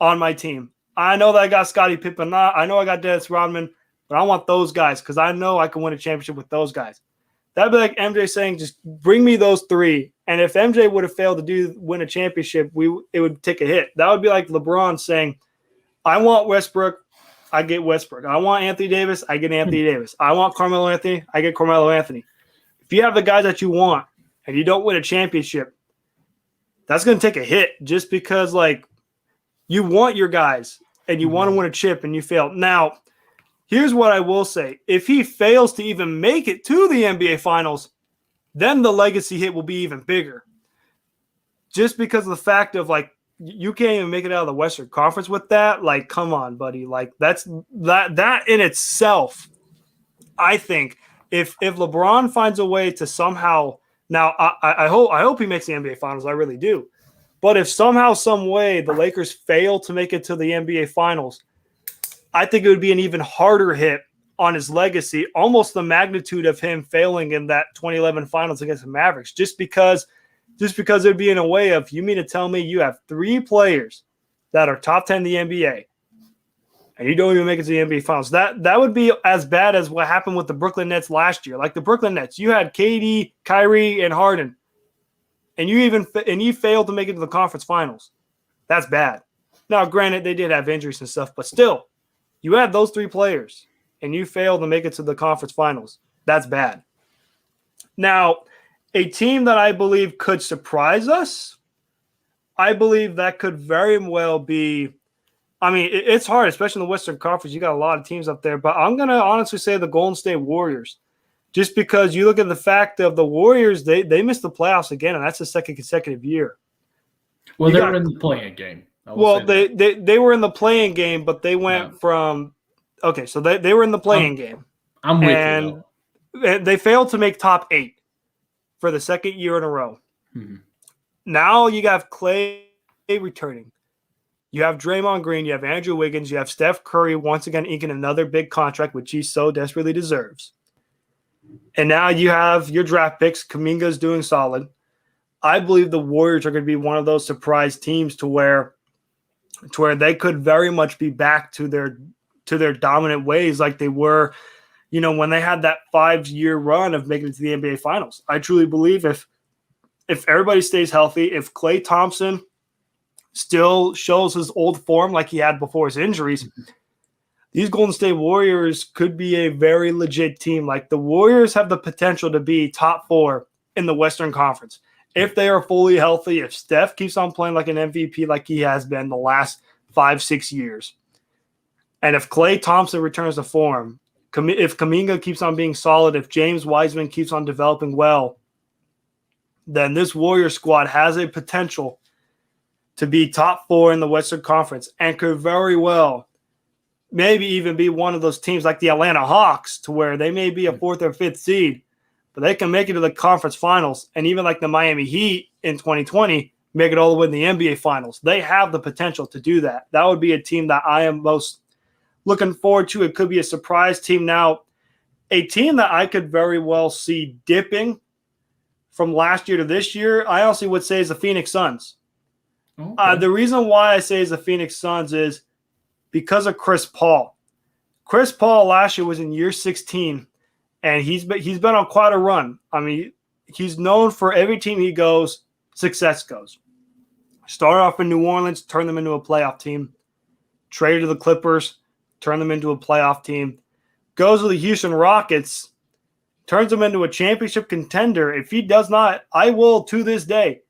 on my team. I know that I got Scottie Pippen, I know I got Dennis Rodman, but I want those guys because I know I can win a championship with those guys. That'd be like MJ saying, just bring me those three. And if MJ would have failed to win a championship, it would take a hit. That would be like LeBron saying, I want Westbrook, I get Westbrook. I want Anthony Davis, I get Anthony Davis. I want Carmelo Anthony, I get Carmelo Anthony. If you have the guys that you want and you don't win a championship, that's going to take a hit just because, like, you want your guys and you want to win a chip and you fail. Now, here's what I will say. If he fails to even make it to the NBA Finals, then the legacy hit will be even bigger. Just because of the fact of, like, you can't even make it out of the Western Conference with that. Like, come on, buddy. Like, that in itself, I think, if LeBron finds a way to somehow – now, I hope he makes the NBA Finals. I really do. But if somehow, some way, the Lakers fail to make it to the NBA Finals, I think it would be an even harder hit on his legacy, almost the magnitude of him failing in that 2011 Finals against the Mavericks, just because it would be in a way of, you mean to tell me you have three players that are top 10 in the NBA and you don't even make it to the NBA Finals? That would be as bad as what happened with the Brooklyn Nets last year. Like the Brooklyn Nets, you had KD, Kyrie, and Harden, and you failed to make it to the conference finals. That's bad. Now, granted, they did have injuries and stuff, but still, you had those three players and you failed to make it to the conference finals. That's bad. Now, a team that I believe could surprise us, I believe that could very well be, I mean, it's hard, especially in the Western Conference. You got a lot of teams up there, but I'm going to honestly say the Golden State Warriors, just because you look at the fact of the Warriors, they missed the playoffs again, and that's the second consecutive year. Well, they were in the play-in game. Well, they were in the play-in game, but they went from – okay, so they were in the play-in game. I'm with you. And they failed to make top 8 for the second year in a row. Mm-hmm. Now you have Clay returning. You have Draymond Green. You have Andrew Wiggins. You have Steph Curry once again inking another big contract, which he so desperately deserves. And now you have your draft picks. Kuminga's doing solid. I believe the Warriors are going to be one of those surprise teams to where they could very much be back to their dominant ways like they were, when they had that 5-year run of making it to the NBA Finals. I truly believe if everybody stays healthy, if Klay Thompson still shows his old form like he had before his injuries, these Golden State Warriors could be a very legit team. Like, the Warriors have the potential to be top 4 in the Western Conference if they are fully healthy, if Steph keeps on playing like an MVP like he has been the last 5-6 years, and if Klay Thompson returns to form, if Kuminga keeps on being solid, if James Wiseman keeps on developing well, then this Warrior squad has a potential to be top 4 in the Western Conference and could very well maybe even be one of those teams like the Atlanta Hawks, to where they may be a 4th or 5th seed, but they can make it to the conference finals, and even like the Miami Heat in 2020, make it all the way in the NBA Finals. They have the potential to do that. That would be a team that I am most looking forward to. It could be a surprise team. Now, a team that I could very well see dipping from last year to this year, I honestly would say is the Phoenix Suns. Okay. The reason why I say is the Phoenix Suns is because of Chris Paul. Chris Paul last year was in year 16, and he's been on quite a run. I mean, he's known for every team he goes, success goes. Started off in New Orleans, turned them into a playoff team. Traded to the Clippers, turned them into a playoff team. Goes to the Houston Rockets, turns them into a championship contender. If he does not, I will to this day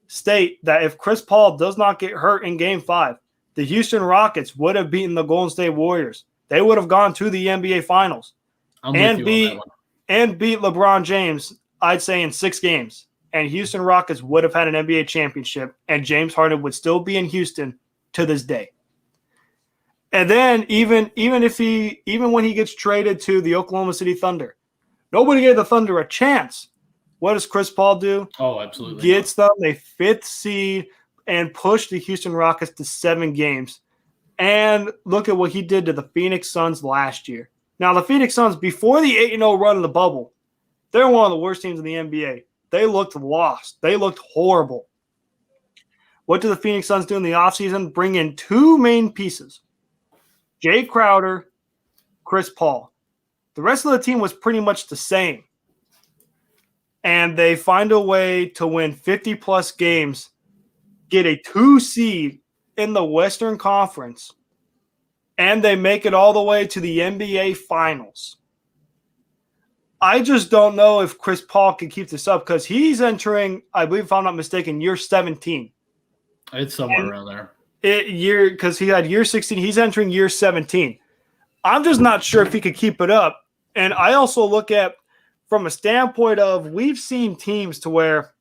state that if Chris Paul does not get hurt in Game 5, the Houston Rockets would have beaten the Golden State Warriors. They would have gone to the NBA Finals and beat LeBron James I'd say in 6 games, and Houston Rockets would have had an NBA championship, and James Harden would still be in Houston to this day. And then even when he gets traded to the Oklahoma City Thunder, nobody gave the Thunder a chance. What does Chris Paul do? Oh, absolutely. Gets them a 5th seed and pushed the Houston Rockets to 7 games. And look at what he did to the Phoenix Suns last year. Now, the Phoenix Suns, before the 8-0 run in the bubble, they're one of the worst teams in the NBA. They looked lost. They looked horrible. What do the Phoenix Suns do in the offseason? Bring in 2 main pieces. Jay Crowder, Chris Paul. The rest of the team was pretty much the same. And they find a way to win 50-plus games, get a 2 seed in the Western Conference, and they make it all the way to the NBA Finals. I just don't know if Chris Paul can keep this up because he's entering, I believe, if I'm not mistaken, year 17. It's somewhere around there. Because he had year 16. He's entering year 17. I'm just not sure if he could keep it up. And I also look at, from a standpoint of, we've seen teams to where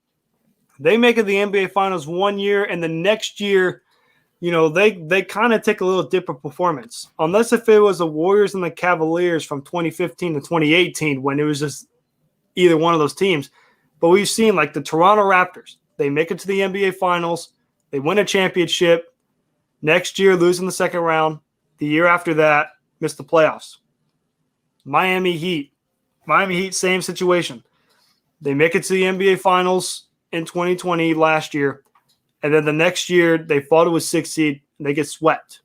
they make it the NBA Finals one year, and the next year, they kind of take a little dip of performance. Unless if it was the Warriors and the Cavaliers from 2015 to 2018 when it was just either one of those teams. But we've seen like the Toronto Raptors. They make it to the NBA Finals. They win a championship. Next year, lose in the second round. The year after that, miss the playoffs. Miami Heat, same situation. They make it to the NBA Finals in 2020 last year. And then the next year, they fall to a 6 seed, and they get swept.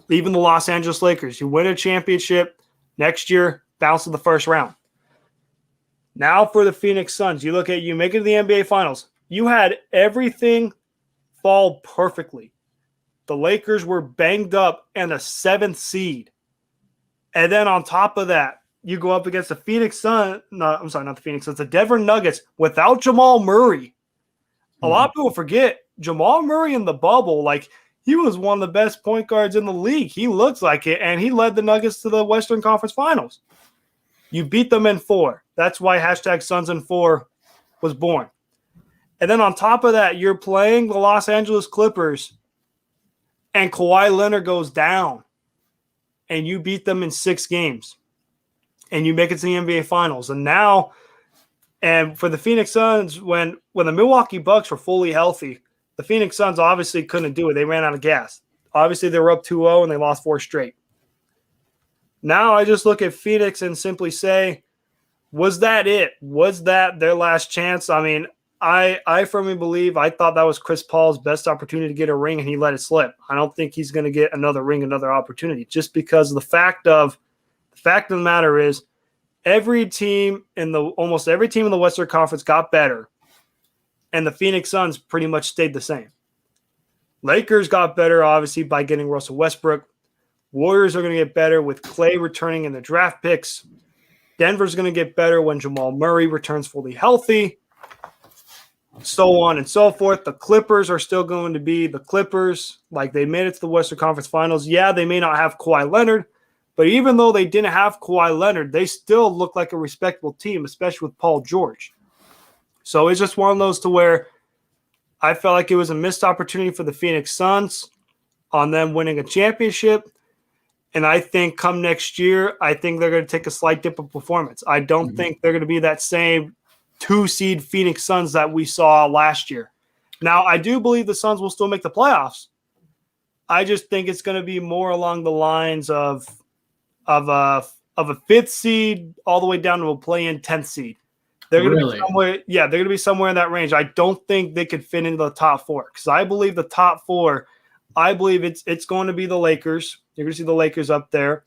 Even the Los Angeles Lakers, you win a championship. Next year, bounce to the first round. Now for the Phoenix Suns, you make it to the NBA Finals. You had everything fall perfectly. The Lakers were banged up and a 7th seed. And then on top of that, you go up against the Phoenix Suns. No, I'm sorry, not the Phoenix Suns. The Denver Nuggets without Jamal Murray. A lot of people forget Jamal Murray in the bubble, he was one of the best point guards in the league. He looks like it, and he led the Nuggets to the Western Conference Finals. You beat them in 4. That's why #Suns in 4 was born. And then on top of that, you're playing the Los Angeles Clippers, and Kawhi Leonard goes down, and you beat them in 6 games, and you make it to the NBA Finals. And for the Phoenix Suns, when the Milwaukee Bucks were fully healthy, the Phoenix Suns obviously couldn't do it. They ran out of gas. Obviously, they were up 2-0, and they lost 4 straight. Now I just look at Phoenix and simply say, was that it? Was that their last chance? I mean, I firmly believe, I thought that was Chris Paul's best opportunity to get a ring, and he let it slip. I don't think he's going to get another ring, another opportunity, just because the fact of the matter is, almost every team in the Western Conference got better, and the Phoenix Suns pretty much stayed the same. Lakers got better, obviously, by getting Russell Westbrook. Warriors are going to get better with Clay returning in the draft picks. Denver's going to get better when Jamal Murray returns fully healthy, so on and so forth. The Clippers are still going to be the Clippers. They made it to the Western Conference Finals. Yeah, they may not have Kawhi Leonard, but even though they didn't have Kawhi Leonard, they still look like a respectable team, especially with Paul George. So it's just one of those to where I felt like it was a missed opportunity for the Phoenix Suns on them winning a championship. And I think come next year, I think they're going to take a slight dip of performance. I don't think they're going to be that same 2-seed Phoenix Suns that we saw last year. Now, I do believe the Suns will still make the playoffs. I just think it's going to be more along the lines of a 5th seed all the way down to a play-in 10th seed. They're going to be somewhere. Yeah, they're going to be somewhere in that range. I don't think they could fit into the top 4 because I believe the top 4. I believe it's going to be the Lakers. You're going to see the Lakers up there.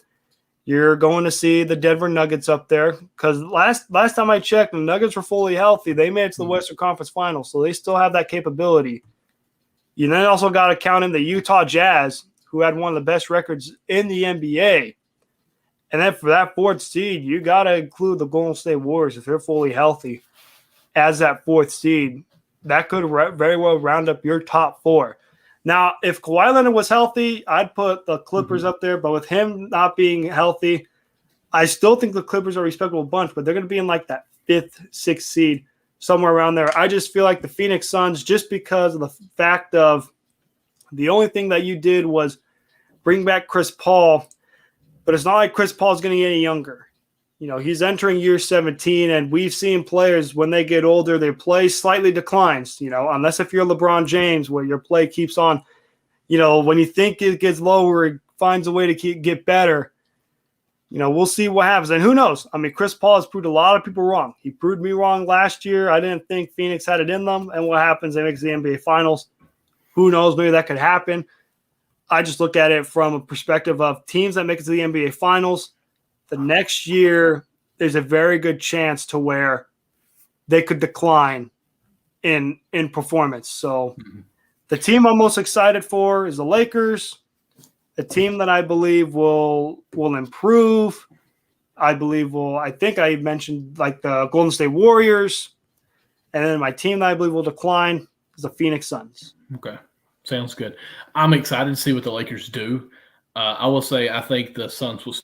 You're going to see the Denver Nuggets up there because last time I checked, the Nuggets were fully healthy. They made it to the Western Conference Finals, so they still have that capability. You then also got to count in the Utah Jazz, who had one of the best records in the NBA. And then for that 4th seed, you got to include the Golden State Warriors if they're fully healthy as that 4th seed. That could very well round up your top 4. Now, if Kawhi Leonard was healthy, I'd put the Clippers up there. But with him not being healthy, I still think the Clippers are a respectable bunch. But they're going to be in that 5th, 6th seed, somewhere around there. I just feel like the Phoenix Suns, just because of the fact of the only thing that you did was bring back Chris Paul, but it's not like Chris Paul is going to get any younger. He's entering year 17, and we've seen players, when they get older, their play slightly declines, unless if you're LeBron James, where your play keeps on, when you think it gets lower, it finds a way to get better. We'll see what happens. And who knows? I mean, Chris Paul has proved a lot of people wrong. He proved me wrong last year. I didn't think Phoenix had it in them. And what happens? They make the NBA Finals. Who knows? Maybe that could happen. I just look at it from a perspective of teams that make it to the NBA Finals. The next year, there's a very good chance to where they could decline in performance. So the team I'm most excited for is the Lakers. A team that I believe will improve. I think I mentioned like the Golden State Warriors. And then my team that I believe will decline is the Phoenix Suns. Okay. Sounds good. I'm excited to see what the Lakers do. I will say I think the Suns will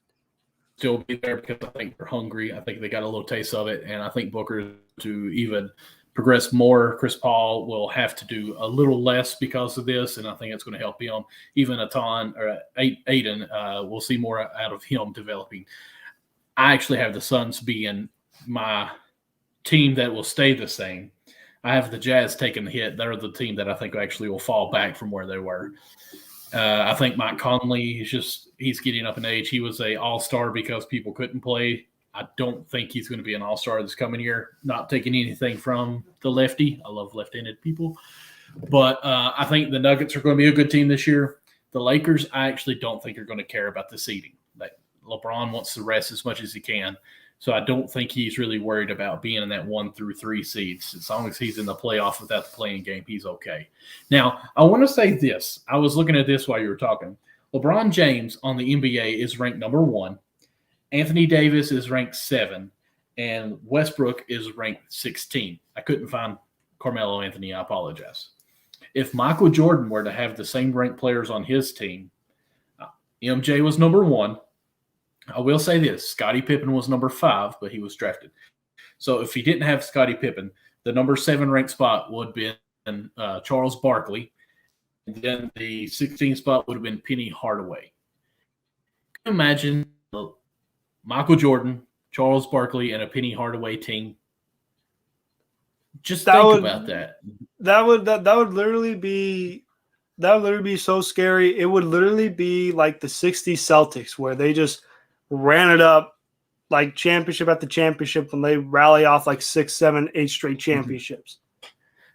still be there because I think they're hungry. I think they got a little taste of it. And I think Booker, to even progress more, Chris Paul will have to do a little less because of this, and I think it's going to help him. Even Aiden, we'll see more out of him developing. I actually have the Suns being my team that will stay the same. I have the Jazz taking the hit. They're the team that I think actually will fall back from where they were. I think Mike Conley he's getting up in age. He was an all-star because people couldn't play. I don't think he's going to be an all-star this coming year. Not taking anything from the lefty. I love left-handed people. But I think the Nuggets are going to be a good team this year. The Lakers, I actually don't think are going to care about the seeding. Like, LeBron wants to rest as much as he can. So I don't think he's really worried about being in that 1 through 3 seeds. As long as he's in the playoff without the playing game, he's okay. Now, I want to say this. I was looking at this while you were talking. LeBron James on the NBA is ranked number 1. Anthony Davis is ranked 7, and Westbrook is ranked 16. I couldn't find Carmelo Anthony. I apologize. If Michael Jordan were to have the same ranked players on his team, MJ was number 1. I will say this. Scottie Pippen was number 5, but he was drafted. So if he didn't have Scottie Pippen, the number 7 ranked spot would have been Charles Barkley. And then the 16th spot would have been Penny Hardaway. Can you imagine Michael Jordan, Charles Barkley, and a Penny Hardaway team? Just think about that. That would literally be so scary. It would literally be like the 60s Celtics, where they just ran it up like championship after championship when they rally off like 6, 7, 8 straight championships.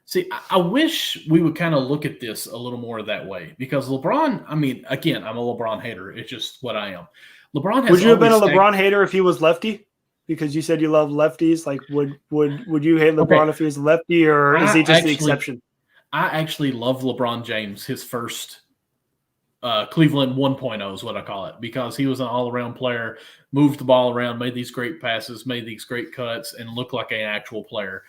See, I wish we would kind of look at this a little more that way, because LeBron, I mean, again, I'm a LeBron hater. It's just what I am. LeBron has. Would you have been a LeBron hater if he was lefty? Because you said you love lefties. Like, would you hate LeBron if he was lefty, or is he just the exception? I actually love LeBron James, his first Cleveland 1.0 is what I call it, because he was an all-around player, moved the ball around, made these great passes, made these great cuts, and looked like an actual player.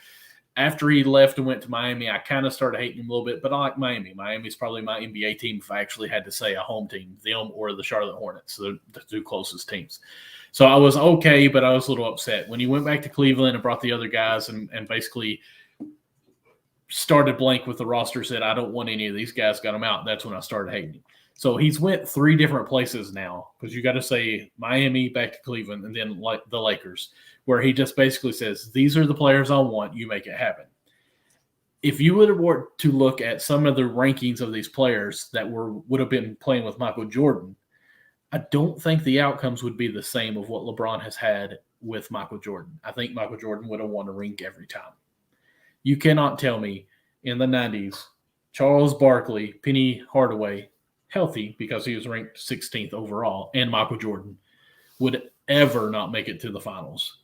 After he left and went to Miami, I kind of started hating him a little bit, but I like Miami. Miami's probably my NBA team if I actually had to say a home team, them or the Charlotte Hornets, the 2 closest teams. So I was okay, but I was a little upset. When he went back to Cleveland and brought the other guys and basically started blank with the roster, said, I don't want any of these guys, got them out, that's when I started hating him. So he's went 3 different places now, because you got to say Miami, back to Cleveland, and then like the Lakers, where he just basically says, these are the players I want, you make it happen. If you were to look at some of the rankings of these players that would have been playing with Michael Jordan, I don't think the outcomes would be the same of what LeBron has had with Michael Jordan. I think Michael Jordan would have won a ring every time. You cannot tell me in the 90s, Charles Barkley, Penny Hardaway, healthy because he was ranked 16th overall, and Michael Jordan would ever not make it to the finals.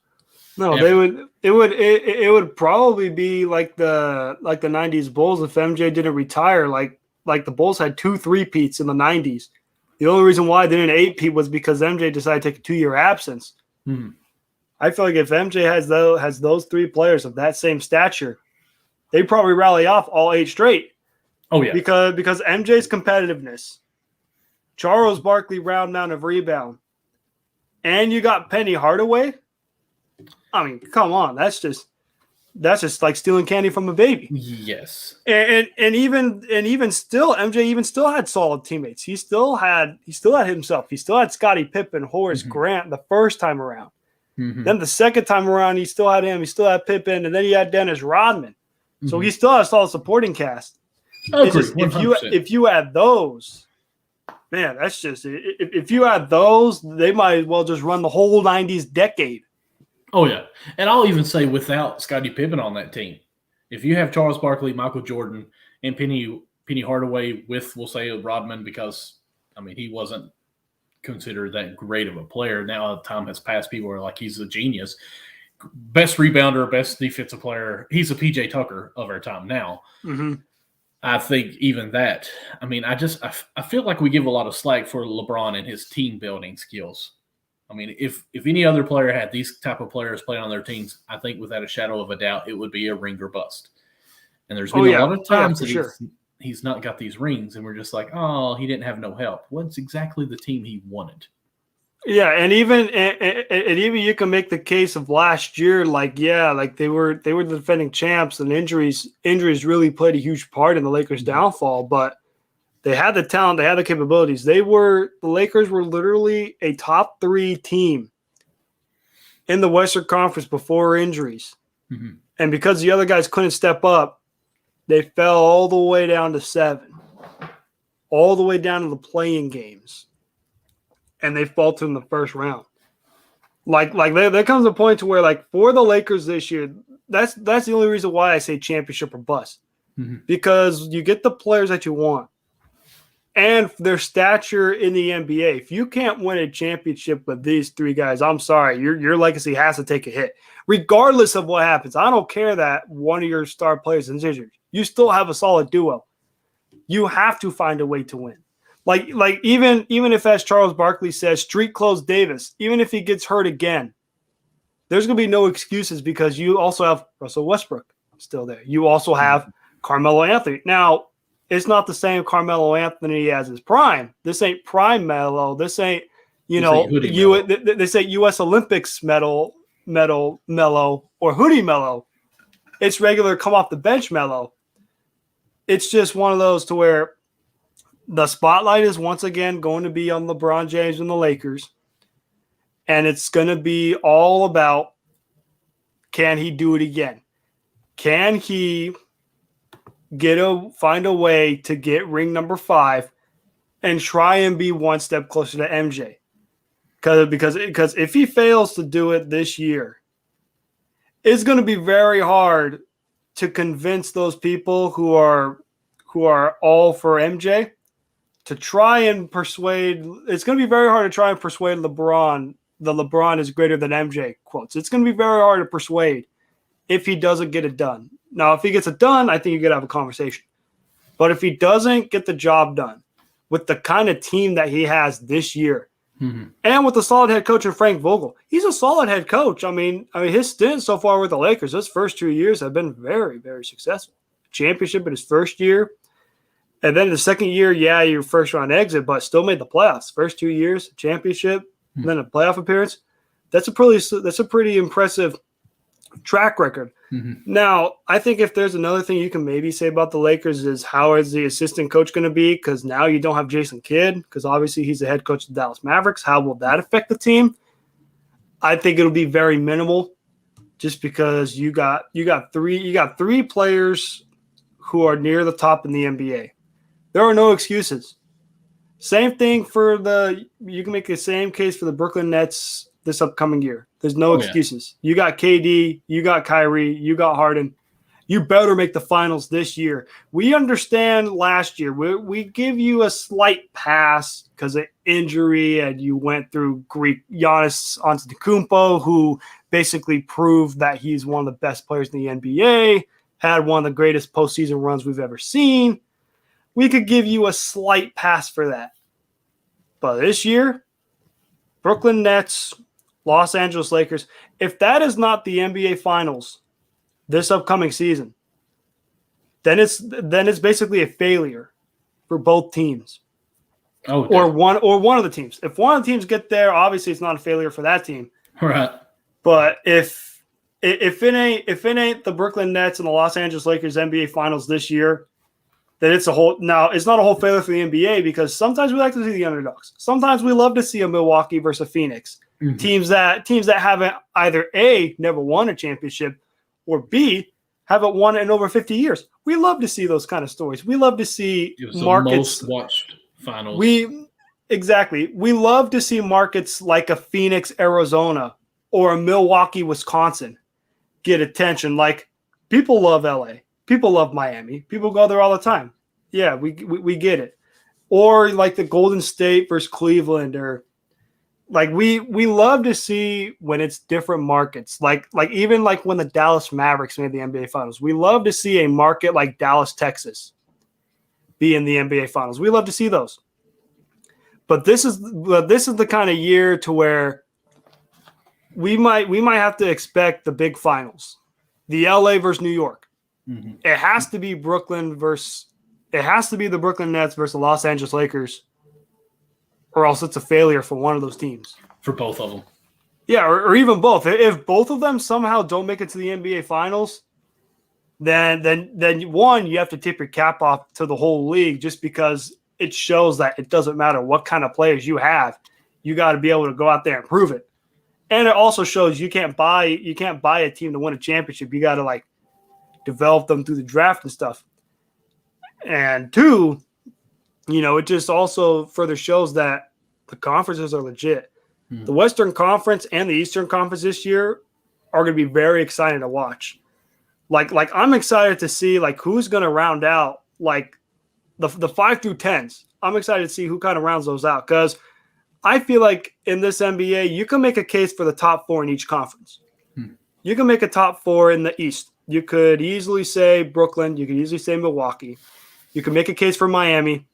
No, ever. It would probably be like the 90s Bulls if MJ didn't retire. Like the Bulls had 2 3-peats in the 90s. The only reason why they didn't 8-peat was because MJ decided to take a 2-year absence. Mm-hmm. I feel like if MJ has those 3 players of that same stature, they probably rally off all 8 straight. Oh yeah, because MJ's competitiveness, Charles Barkley round amount of rebound, and you got Penny Hardaway. I mean, come on, that's just like stealing candy from a baby. Yes. And even still, MJ even still had solid teammates. He still had himself. He still had Scottie Pippen, Horace Grant the first time around. Then the second time around, he still had him. He still had Pippen, and then he had Dennis Rodman. So he still has a solid supporting cast. It's just, if you add those, man, that's just if you add those, they might as well just run the whole 90s decade. Oh, yeah. And I'll even say without Scottie Pippen on that team, if you have Charles Barkley, Michael Jordan, and Penny Hardaway with, we'll say, Rodman, because, I mean, he wasn't considered that great of a player. Now time has passed. People are like, he's a genius. Best rebounder, best defensive player. He's a PJ Tucker of our time now. I think even that, I mean, I feel like we give a lot of slack for LeBron and his team building skills. I mean, if any other player had these type of players playing on their teams, I think without a shadow of a doubt, it would be a ring or bust. And there's been a lot of times that he's not got these rings, and we're just like, oh, he didn't have no help. What's exactly the team he wanted? Yeah, and even you can make the case of last year, like they were the defending champs, and injuries really played a huge part in the Lakers' downfall, but they had the talent, they had the capabilities. The Lakers were literally a top 3 team in the Western Conference before injuries. And because the other guys couldn't step up, they fell all the way down to 7, all the way down to the playing games. And they faltered in the first round. Like there comes a point to where, like, for the Lakers this year, that's the only reason why I say championship or bust. Because you get the players that you want. And their stature in the NBA. If you can't win a championship with these 3 guys, I'm sorry, your legacy has to take a hit. Regardless of what happens. I don't care that one of your star players is injured. You still have a solid duo. You have to find a way to win. Like even if, as Charles Barkley says, street clothes Davis, even if he gets hurt again, there's going to be no excuses because you also have Russell Westbrook still there. You also have Carmelo Anthony. Now, it's not the same Carmelo Anthony as his prime. This ain't prime Melo. This ain't, they say U.S. Olympics medal Melo or hoodie Melo. It's regular come off the bench Melo. It's just one of those to where the spotlight is once again going to be on LeBron James and the Lakers. And it's going to be all about, can he do it again? Can he find a way to get ring number 5 and try and be one step closer to MJ? Because if he fails to do it this year, it's going to be very hard to convince those people who are all for MJ to try and persuade. It's going to be very hard to try and persuade LeBron that LeBron is greater than MJ quotes. It's going to be very hard to persuade if he doesn't get it done. Now, if he gets it done, I think you could have a conversation. But if he doesn't get the job done with the kind of team that he has this year, and with the solid head coach in Frank Vogel, he's a solid head coach. I mean, his stint so far with the Lakers, his first 2 years have been very, very successful. Championship in his first year, and then the second year, your first round exit, but still made the playoffs. First 2 years, championship, and then a playoff appearance. That's a pretty impressive track record. Now, I think if there's another thing you can maybe say about the Lakers is how is the assistant coach going to be? Because now you don't have Jason Kidd, because obviously he's the head coach of the Dallas Mavericks. How will that affect the team? I think it'll be very minimal, just because you got 3 players who are near the top in the NBA. There are no excuses. Same thing you can make the same case for the Brooklyn Nets this upcoming year. There's no excuses. You got KD, you got Kyrie, you got Harden. You better make the finals this year. We understand last year. We give you a slight pass because of injury, and you went through Greek Giannis Antetokounmpo, who basically proved that he's one of the best players in the NBA, had one of the greatest postseason runs we've ever seen. We could give you a slight pass for that. But this year, Brooklyn Nets, Los Angeles Lakers, if that is not the NBA Finals this upcoming season, then it's basically a failure for both teams. Or one of the teams. If one of the teams get there, obviously it's not a failure for that team. Right. But if it ain't the Brooklyn Nets and the Los Angeles Lakers NBA Finals this year, then it's not a whole failure for the NBA, because sometimes we like to see the underdogs. Sometimes we love to see a Milwaukee versus a Phoenix. Mm-hmm. Teams that haven't either A, never won a championship, or B, haven't won it in over 50 years. We love to see those kind of stories. We love to see markets. Most watched finals. We love to see markets like a Phoenix, Arizona, or a Milwaukee, Wisconsin get attention. Like, people love LA. People love Miami. People go there all the time. Yeah, we get it. Or like the Golden State versus Cleveland, or like we love to see when it's different markets. Like even like when the Dallas Mavericks made the NBA Finals. We love to see a market like Dallas, Texas be in the NBA Finals. We love to see those. But this is the kind of year to where we might have to expect the big finals. The LA versus New York. Mm-hmm. It has to be the Brooklyn Nets versus the Los Angeles Lakers, or else it's a failure for one of those teams. For both of them. Yeah, or even both. If both of them somehow don't make it to the NBA Finals, then one, you have to tip your cap off to the whole league, just because it shows that it doesn't matter what kind of players you have. You got to be able to go out there and prove it. And it also shows you can't buy a team to win a championship. You got to like develop them through the draft and stuff. And two, it just also further shows that the conferences are legit. Mm-hmm. The Western Conference and the Eastern Conference this year are going to be very exciting to watch. Like I'm excited to see like who's going to round out like the 5 through 10s. I'm excited to see who kind of rounds those out, because I feel like in this NBA, you can make a case for the top 4 in each conference. Hmm. You can make a top 4 in the East. You could easily say Brooklyn. You could easily say Milwaukee. You can make a case for Miami.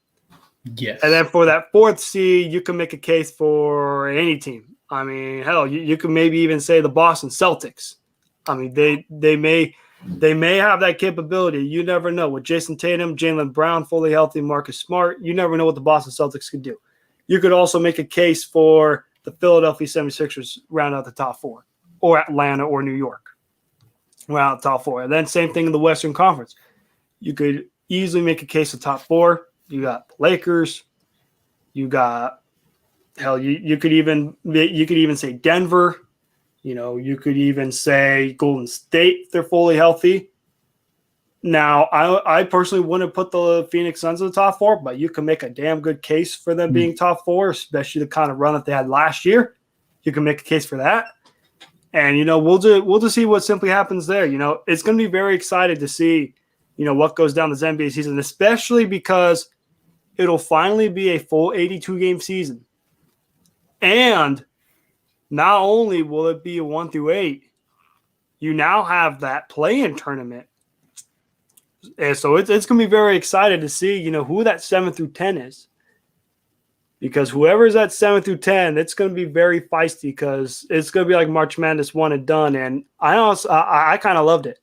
Yes. And then for that 4th seed, you can make a case for any team. I mean, hell, you can maybe even say the Boston Celtics. I mean, they may have that capability. You never know. With Jason Tatum, Jaylen Brown fully healthy, Marcus Smart, you never know what the Boston Celtics could do. You could also make a case for the Philadelphia 76ers round out the top 4, or Atlanta or New York round out the top 4. And then same thing in the Western Conference. You could easily make a case of top 4. You got the Lakers. You got you could even say Denver. You could even say Golden State if they're fully healthy. Now, I personally wouldn't put the Phoenix Suns in the top 4, but you can make a damn good case for them being top 4, especially the kind of run that they had last year. You can make a case for that. And, we'll just see what simply happens there. It's going to be very excited to see, what goes down this NBA season, especially because it'll finally be a full 82-game season. And not only will it be a 1 through 8, you now have that play-in tournament. And so it's going to be very excited to see, who that 7 through 10 is. Because whoever's at 7 through 10, it's going to be very feisty, because it's going to be like March Madness 1 and done. And I kind of loved it.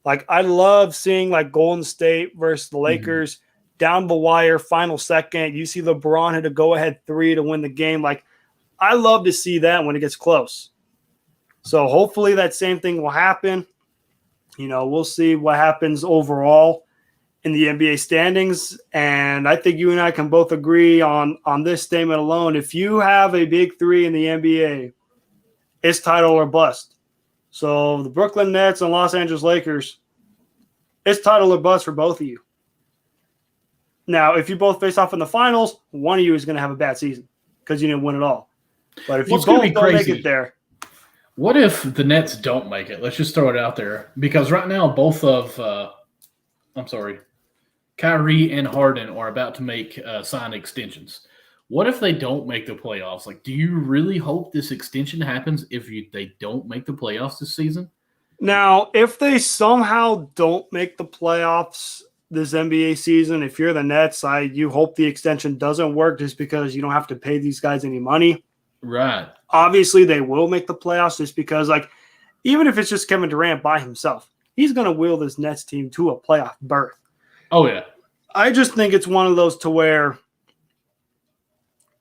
Like, I love seeing like Golden State versus the Lakers down the wire, final second. You see LeBron hit a go-ahead 3 to win the game. Like, I love to see that when it gets close. So hopefully that same thing will happen. We'll see what happens overall in the NBA standings. And I think you and I can both agree on this statement alone. If you have a big 3 in the NBA, it's title or bust. So the Brooklyn Nets and Los Angeles Lakers, it's title or bust for both of you. Now, if you both face off in the finals, one of you is going to have a bad season because you didn't win it all. But if you both don't make it there. What if the Nets don't make it? Let's just throw it out there. Because right now, both of Kyrie and Harden are about to make sign extensions. What if they don't make the playoffs? Like, do you really hope this extension happens if they don't make the playoffs this season? Now, if they somehow don't make the playoffs this NBA season, if you're the Nets, you hope the extension doesn't work just because you don't have to pay these guys any money. Right. Obviously, they will make the playoffs just because, even if it's just Kevin Durant by himself, he's going to will this Nets team to a playoff berth. Oh, yeah. I just think it's one of those to where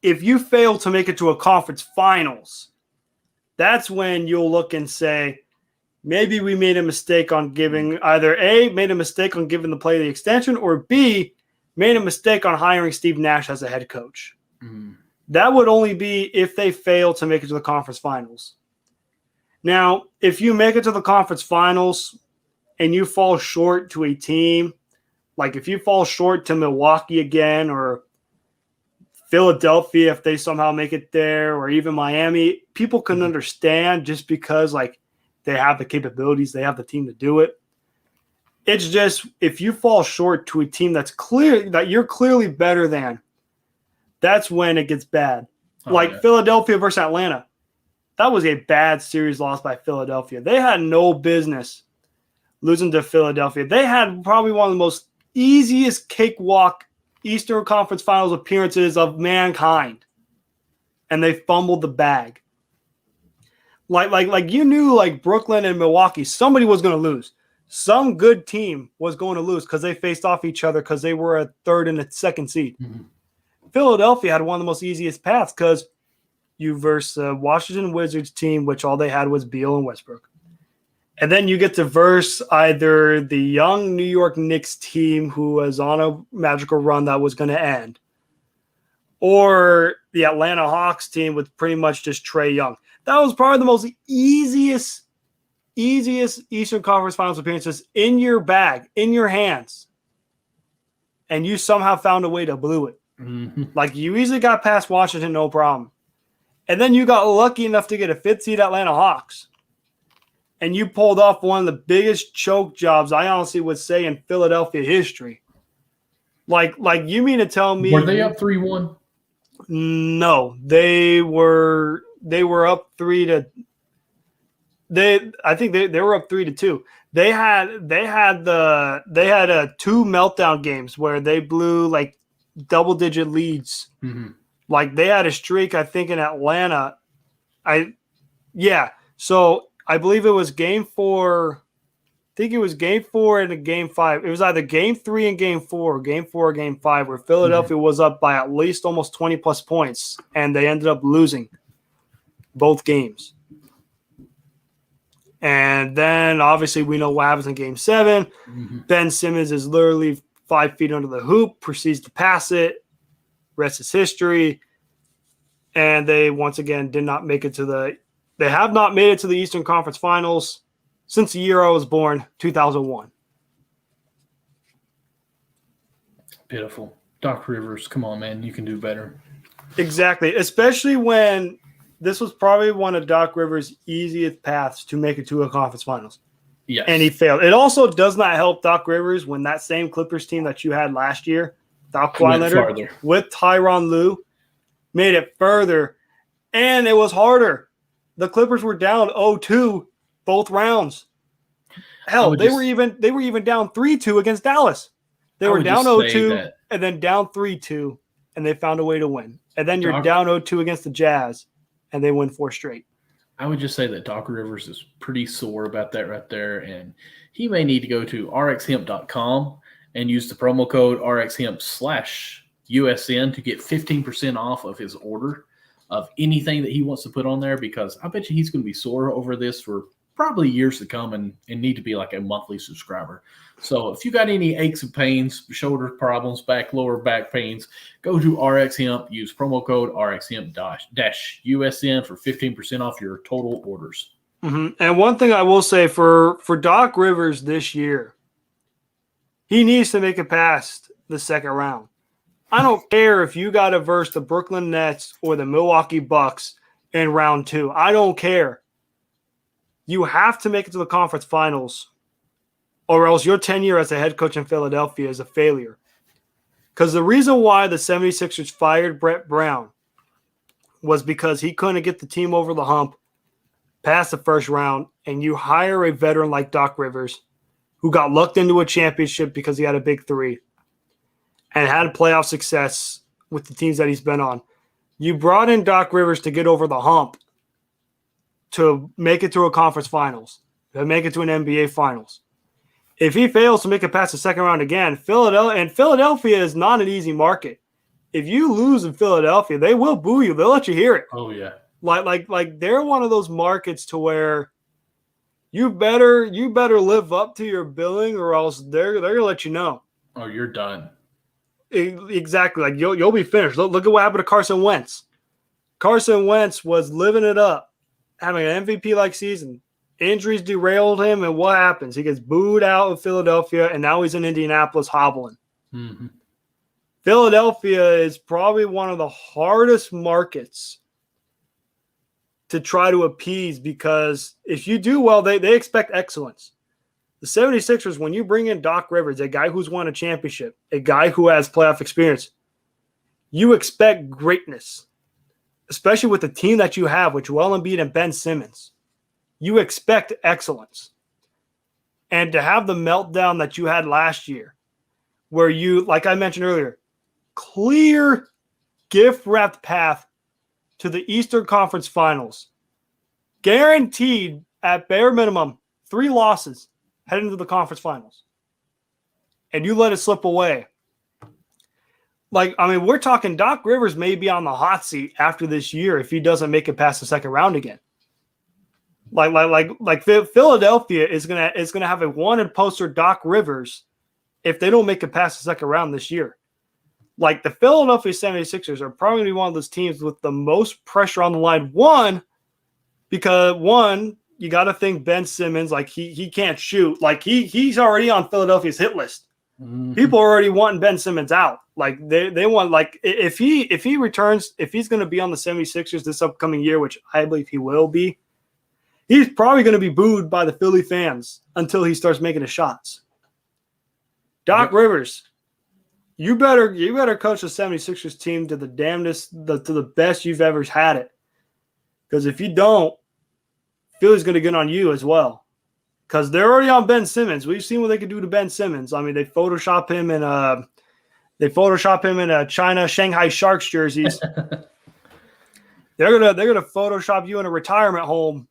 if you fail to make it to a conference finals, that's when you'll look and say, maybe we made a mistake on giving either A, made a mistake on giving the player the extension, or B, made a mistake on hiring Steve Nash as a head coach. That would only be if they fail to make it to the conference finals. Now, if you make it to the conference finals and you fall short to a team, like if you fall short to Milwaukee again or Philadelphia, if they somehow make it there, or even Miami, people can understand just because like they have the capabilities, they have the team to do it. It's just if you fall short to a team that's clear that you're clearly better than, that's when it gets bad. Philadelphia versus Atlanta. That was a bad series lost by Philadelphia. They had no business losing to Philadelphia. They had probably one of the most easiest cakewalk Eastern Conference Finals appearances of mankind, and they fumbled the bag. Like you knew, like Brooklyn and Milwaukee, somebody was going to lose. Some good team was going to lose because they faced off each other because they were a third and a second seed. Philadelphia had one of the most easiest paths because you verse Washington Wizards team, which all they had was Beal and Westbrook. And then you get to verse either the young New York Knicks team who was on a magical run that was going to end, or the Atlanta Hawks team with pretty much just Trae Young. That was probably the most easiest Eastern Conference Finals appearances in your bag, in your hands. And you somehow found a way to blow it. Like you easily got past Washington, no problem. And then you got lucky enough to get a fifth seed Atlanta Hawks. And you pulled off one of the biggest choke jobs I honestly would say in Philadelphia history. Like you mean to tell me were they up 3-1? No, they were up 3-2. I think they were up 3-2. They had 2 meltdown games where they blew like double-digit leads. Like they had a streak, I think, in Atlanta. So I believe it was game 4. I think it was game 4 and a game 5. It was either game 3 and game 4, or game 4 or game 5, where Philadelphia was up by at least almost 20 plus points, and they ended up losing both games. And then obviously we know what happens in game 7. Ben Simmons is literally 5 feet under the hoop, proceeds to pass it. Rest is history. And they once again did not make it to the – they have not made it to the Eastern Conference Finals since the year I was born, 2001. Pitiful. Doc Rivers, come on, man. You can do better. Exactly, especially when this was probably one of Doc Rivers' easiest paths to make it to a conference finals. Yes. And he failed. It also does not help Doc Rivers when that same Clippers team that you had last year, without Kawhi Leonard, with Tyronn Lue, made it further, and it was harder. The Clippers were down 0-2 both rounds. Hell, they were even down 3-2 against Dallas. They were down 0-2 and then down 3-2, and they found a way to win. And then you're down 0-2 against the Jazz, and they win 4 straight. I would just say that Doc Rivers is pretty sore about that right there, and he may need to go to rxhemp.com and use the promo code rxhemp/USN to get 15% off of his order of anything that he wants to put on there, because I bet you he's going to be sore over this for probably years to come and need to be like a monthly subscriber. So if you got any aches and pains, shoulder problems, lower back pains, go to RX Hemp, use promo code RXHemp-USN for 15% off your total orders. And one thing I will say for Doc Rivers this year, he needs to make it past the second round. I don't care if you got to verse the Brooklyn Nets or the Milwaukee Bucks in round 2. I don't care. You have to make it to the conference finals, or else your tenure as a head coach in Philadelphia is a failure. Because the reason why the 76ers fired Brett Brown was because he couldn't get the team over the hump past the first round, and you hire a veteran like Doc Rivers, who got lucked into a championship because he had a big 3 and had playoff success with the teams that he's been on. You brought in Doc Rivers to get over the hump, to make it to a conference finals, to make it to an NBA finals. If he fails to make it past the second round again, Philadelphia is not an easy market. If you lose in Philadelphia, they will boo you. They'll let you hear it. Oh, yeah. Like they're one of those markets to where you better live up to your billing, or else they're gonna let you know. Oh, you're done. Exactly. Like you'll be finished. Look at what happened to Carson Wentz. Carson Wentz was living it up, having an MVP-like season. Injuries derailed him, and what happens? He gets booed out of Philadelphia, and now he's in Indianapolis hobbling. Mm-hmm. Philadelphia is probably one of the hardest markets to try to appease, because if you do well, they expect excellence. The 76ers, when you bring in Doc Rivers, a guy who's won a championship, a guy who has playoff experience, you expect greatness, especially with the team that you have with Joel Embiid and Ben Simmons. You expect excellence. And to have the meltdown that you had last year, where you, like I mentioned earlier, clear gift-wrapped path to the Eastern Conference Finals, guaranteed at bare minimum 3 losses heading into the conference finals, and you let it slip away. Like, I mean, we're talking Doc Rivers may be on the hot seat after this year if he doesn't make it past the second round again. Like Philadelphia is gonna have a wanted poster Doc Rivers if they don't make it past the second round this year. Like, the Philadelphia 76ers are probably going to be one of those teams with the most pressure on the line. Because you got to think Ben Simmons, like he can't shoot. Like he's already on Philadelphia's hit list. Mm-hmm. People are already wanting Ben Simmons out. Like they want, like, if he returns, if he's going to be on the 76ers this upcoming year, which I believe he will be, he's probably going to be booed by the Philly fans until he starts making his shots. Doc Rivers, you better coach the 76ers team to the damnedest, to the best you've ever had it. Because if you don't, Philly's going to get on you as well. Because they're already on Ben Simmons. We've seen what they can do to Ben Simmons. I mean, they Photoshop him in China Shanghai Sharks jerseys. They're gonna Photoshop you in a retirement home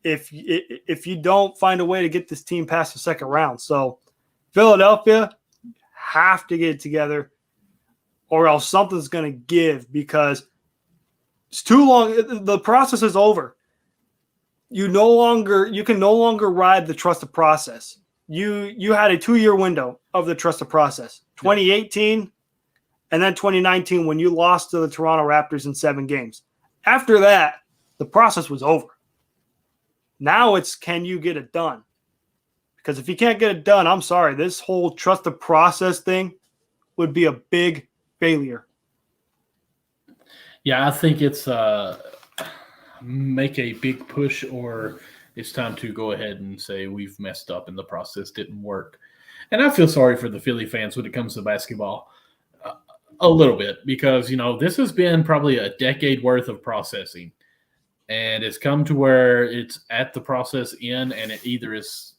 if you don't find a way to get this team past the second round. So Philadelphia have to get it together, or else something's going to give, because it's too long. The process is over. You can no longer ride the trusted process. You had a 2-year window of the trusted process, 2018 and then 2019, when you lost to the Toronto Raptors in 7 games. After that, the process was over. Now it's, can you get it done? Because if you can't get it done, I'm sorry, this whole trusted process thing would be a big failure. Yeah, I think it's make a big push, or it's time to go ahead and say we've messed up and the process didn't work. And I feel sorry for the Philly fans when it comes to basketball a little bit, because, this has been probably a decade worth of processing, and it's come to where it's at the process end, and it either is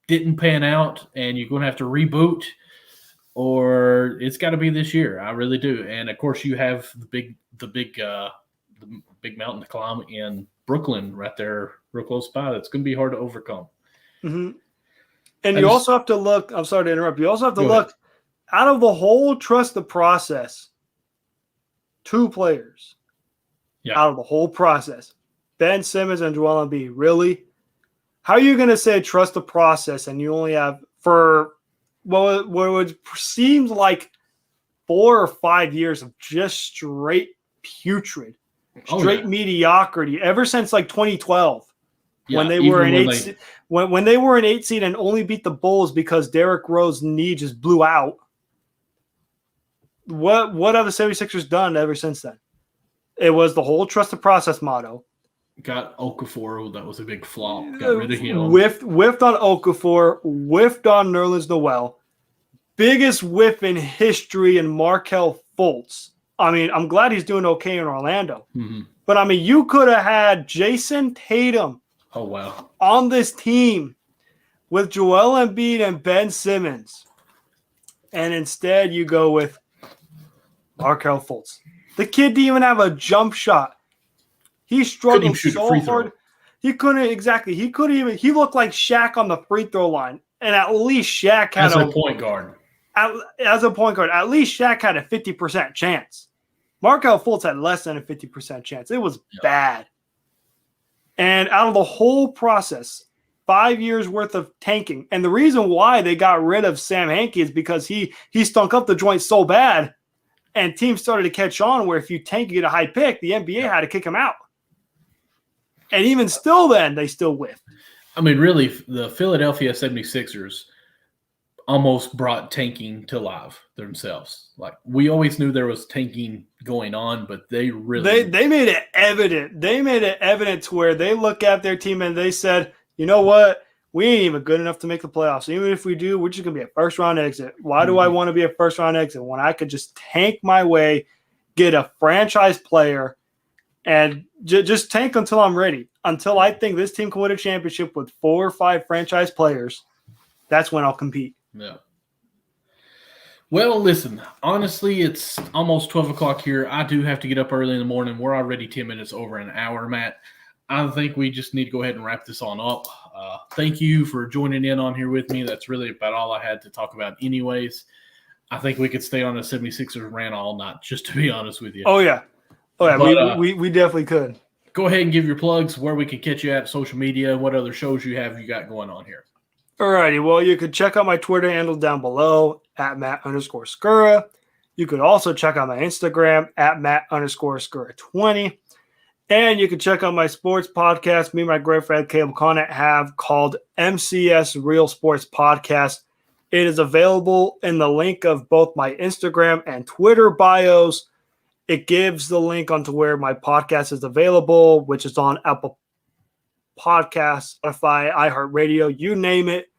didn't pan out and you're going to have to reboot, or it's got to be this year. I really do. And of course you have the big mountain to climb in Brooklyn right there, real close by. That's going to be hard to overcome. Mm-hmm. And you also have to look, I'm sorry to interrupt. You also have to look out of the whole trust the process, 2 players out of the whole process, Ben Simmons and Joel Embiid. Really? How are you going to say trust the process and you only have, for what seems like 4 or 5 years of just straight putrid, mediocrity ever since like 2012, when they were an 8 seed, when they were an 8 seed and only beat the Bulls because Derrick Rose's knee just blew out. What have the 76ers done ever since then? It was the whole trust the process motto. Got Okafor. That was a big flop. Got rid of him. Whiffed on Okafor. Whiffed on Nerlens Noel. Biggest whiff in history in Markelle Fultz. I mean, I'm glad he's doing okay in Orlando. Mm-hmm. But, I mean, you could have had Jason Tatum on this team with Joel Embiid and Ben Simmons. And instead you go with Markelle Fultz. The kid didn't even have a jump shot. He struggled so hard. He couldn't exactly. He couldn't even. He looked like Shaq on the free throw line, and at least Shaq had a point guard. As a point guard, at least Shaq had a 50% chance. Markel Fultz had less than a 50% chance. It was bad. And out of the whole process, 5 years worth of tanking. And the reason why they got rid of Sam Hinkie is because he stunk up the joint so bad, and teams started to catch on where if you tank and get a high pick, the NBA had to kick him out. And even still then, they still whiffed. I mean, really, the Philadelphia 76ers almost brought tanking to life themselves. Like, we always knew there was tanking going on, but they really they made it evident. They made it evident to where they look at their team and they said, you know what? We ain't even good enough to make the playoffs. Even if we do, we're just going to be a first-round exit. Why do I want to be a first-round exit when I could just tank my way, get a franchise player, and just tank until I'm ready? Until I think this team can win a championship with 4 or 5 franchise players, that's when I'll compete. Yeah. Well, listen, honestly, it's almost 12 o'clock here. I do have to get up early in the morning. We're already 10 minutes over an hour, Matt. I think we just need to go ahead and wrap this on up. Thank you for joining in on here with me. That's really about all I had to talk about anyways. I think we could stay on a 76ers rant all night, just to be honest with you. Oh, yeah. But, we definitely could. Go ahead and give your plugs, where we can catch you at social media, what other shows you got going on here. Alrighty, well, you could check out my Twitter handle down below at Matt_Skura. You could also check out my Instagram at Matt_Skura20. And you can check out my sports podcast, me and my great friend Caleb Conant have, called MCS Real Sports Podcast. It is available in the link of both my Instagram and Twitter bios. It gives the link onto where my podcast is available, which is on Apple Podcasts, Spotify, iHeartRadio, you name it.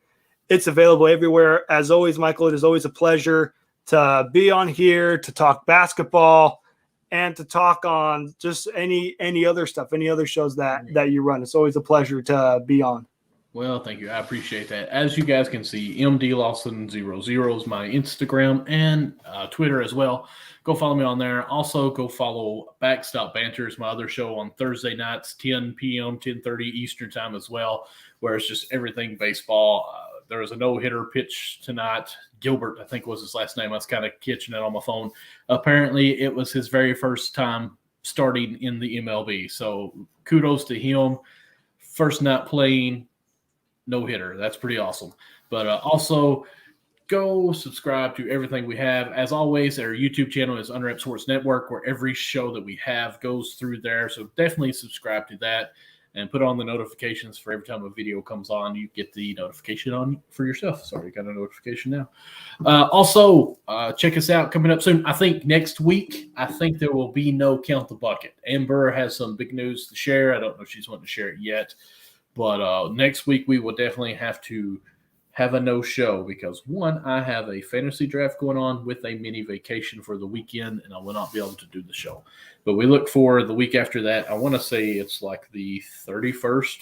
It's available everywhere. As always, Michael, it is always a pleasure to be on here, to talk basketball, and to talk on just any other stuff, any other shows that you run. It's always a pleasure to be on. Well, thank you. I appreciate that. As you guys can see, MDLawson00 is my Instagram and Twitter as well. Go follow me on there. Also, go follow Backstop Banter, is my other show on Thursday nights, 10 p.m., 10:30 Eastern time as well, where it's just everything baseball. There was a no-hitter pitch tonight. Gilbert, I think was his last name. I was kind of catching it on my phone. Apparently, it was his very first time starting in the MLB. So kudos to him. First night playing, no-hitter. That's pretty awesome. But also, go subscribe to everything we have. As always, our YouTube channel is Unwrapped Sports Network, where every show that we have goes through there. So definitely subscribe to that and put on the notifications for every time a video comes on. You get the notification on for yourself. Sorry, you got a notification now. Also, check us out coming up soon. I think next week, there will be no Count the Bucket. Amber has some big news to share. I don't know if she's wanting to share it yet. But next week, we will definitely have to have a no-show because, one, I have a fantasy draft going on with a mini vacation for the weekend, and I will not be able to do the show. But we look for the week after that. I want to say it's like the 31st.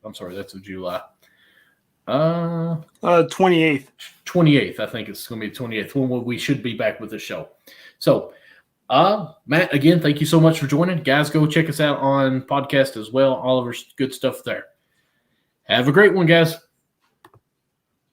I'm sorry, that's of July. 28th. 28th, I think it's going to be the 28th when we should be back with the show. So, Matt, again, thank you so much for joining. Guys, go check us out on podcast as well. All of our good stuff there. Have a great one, guys.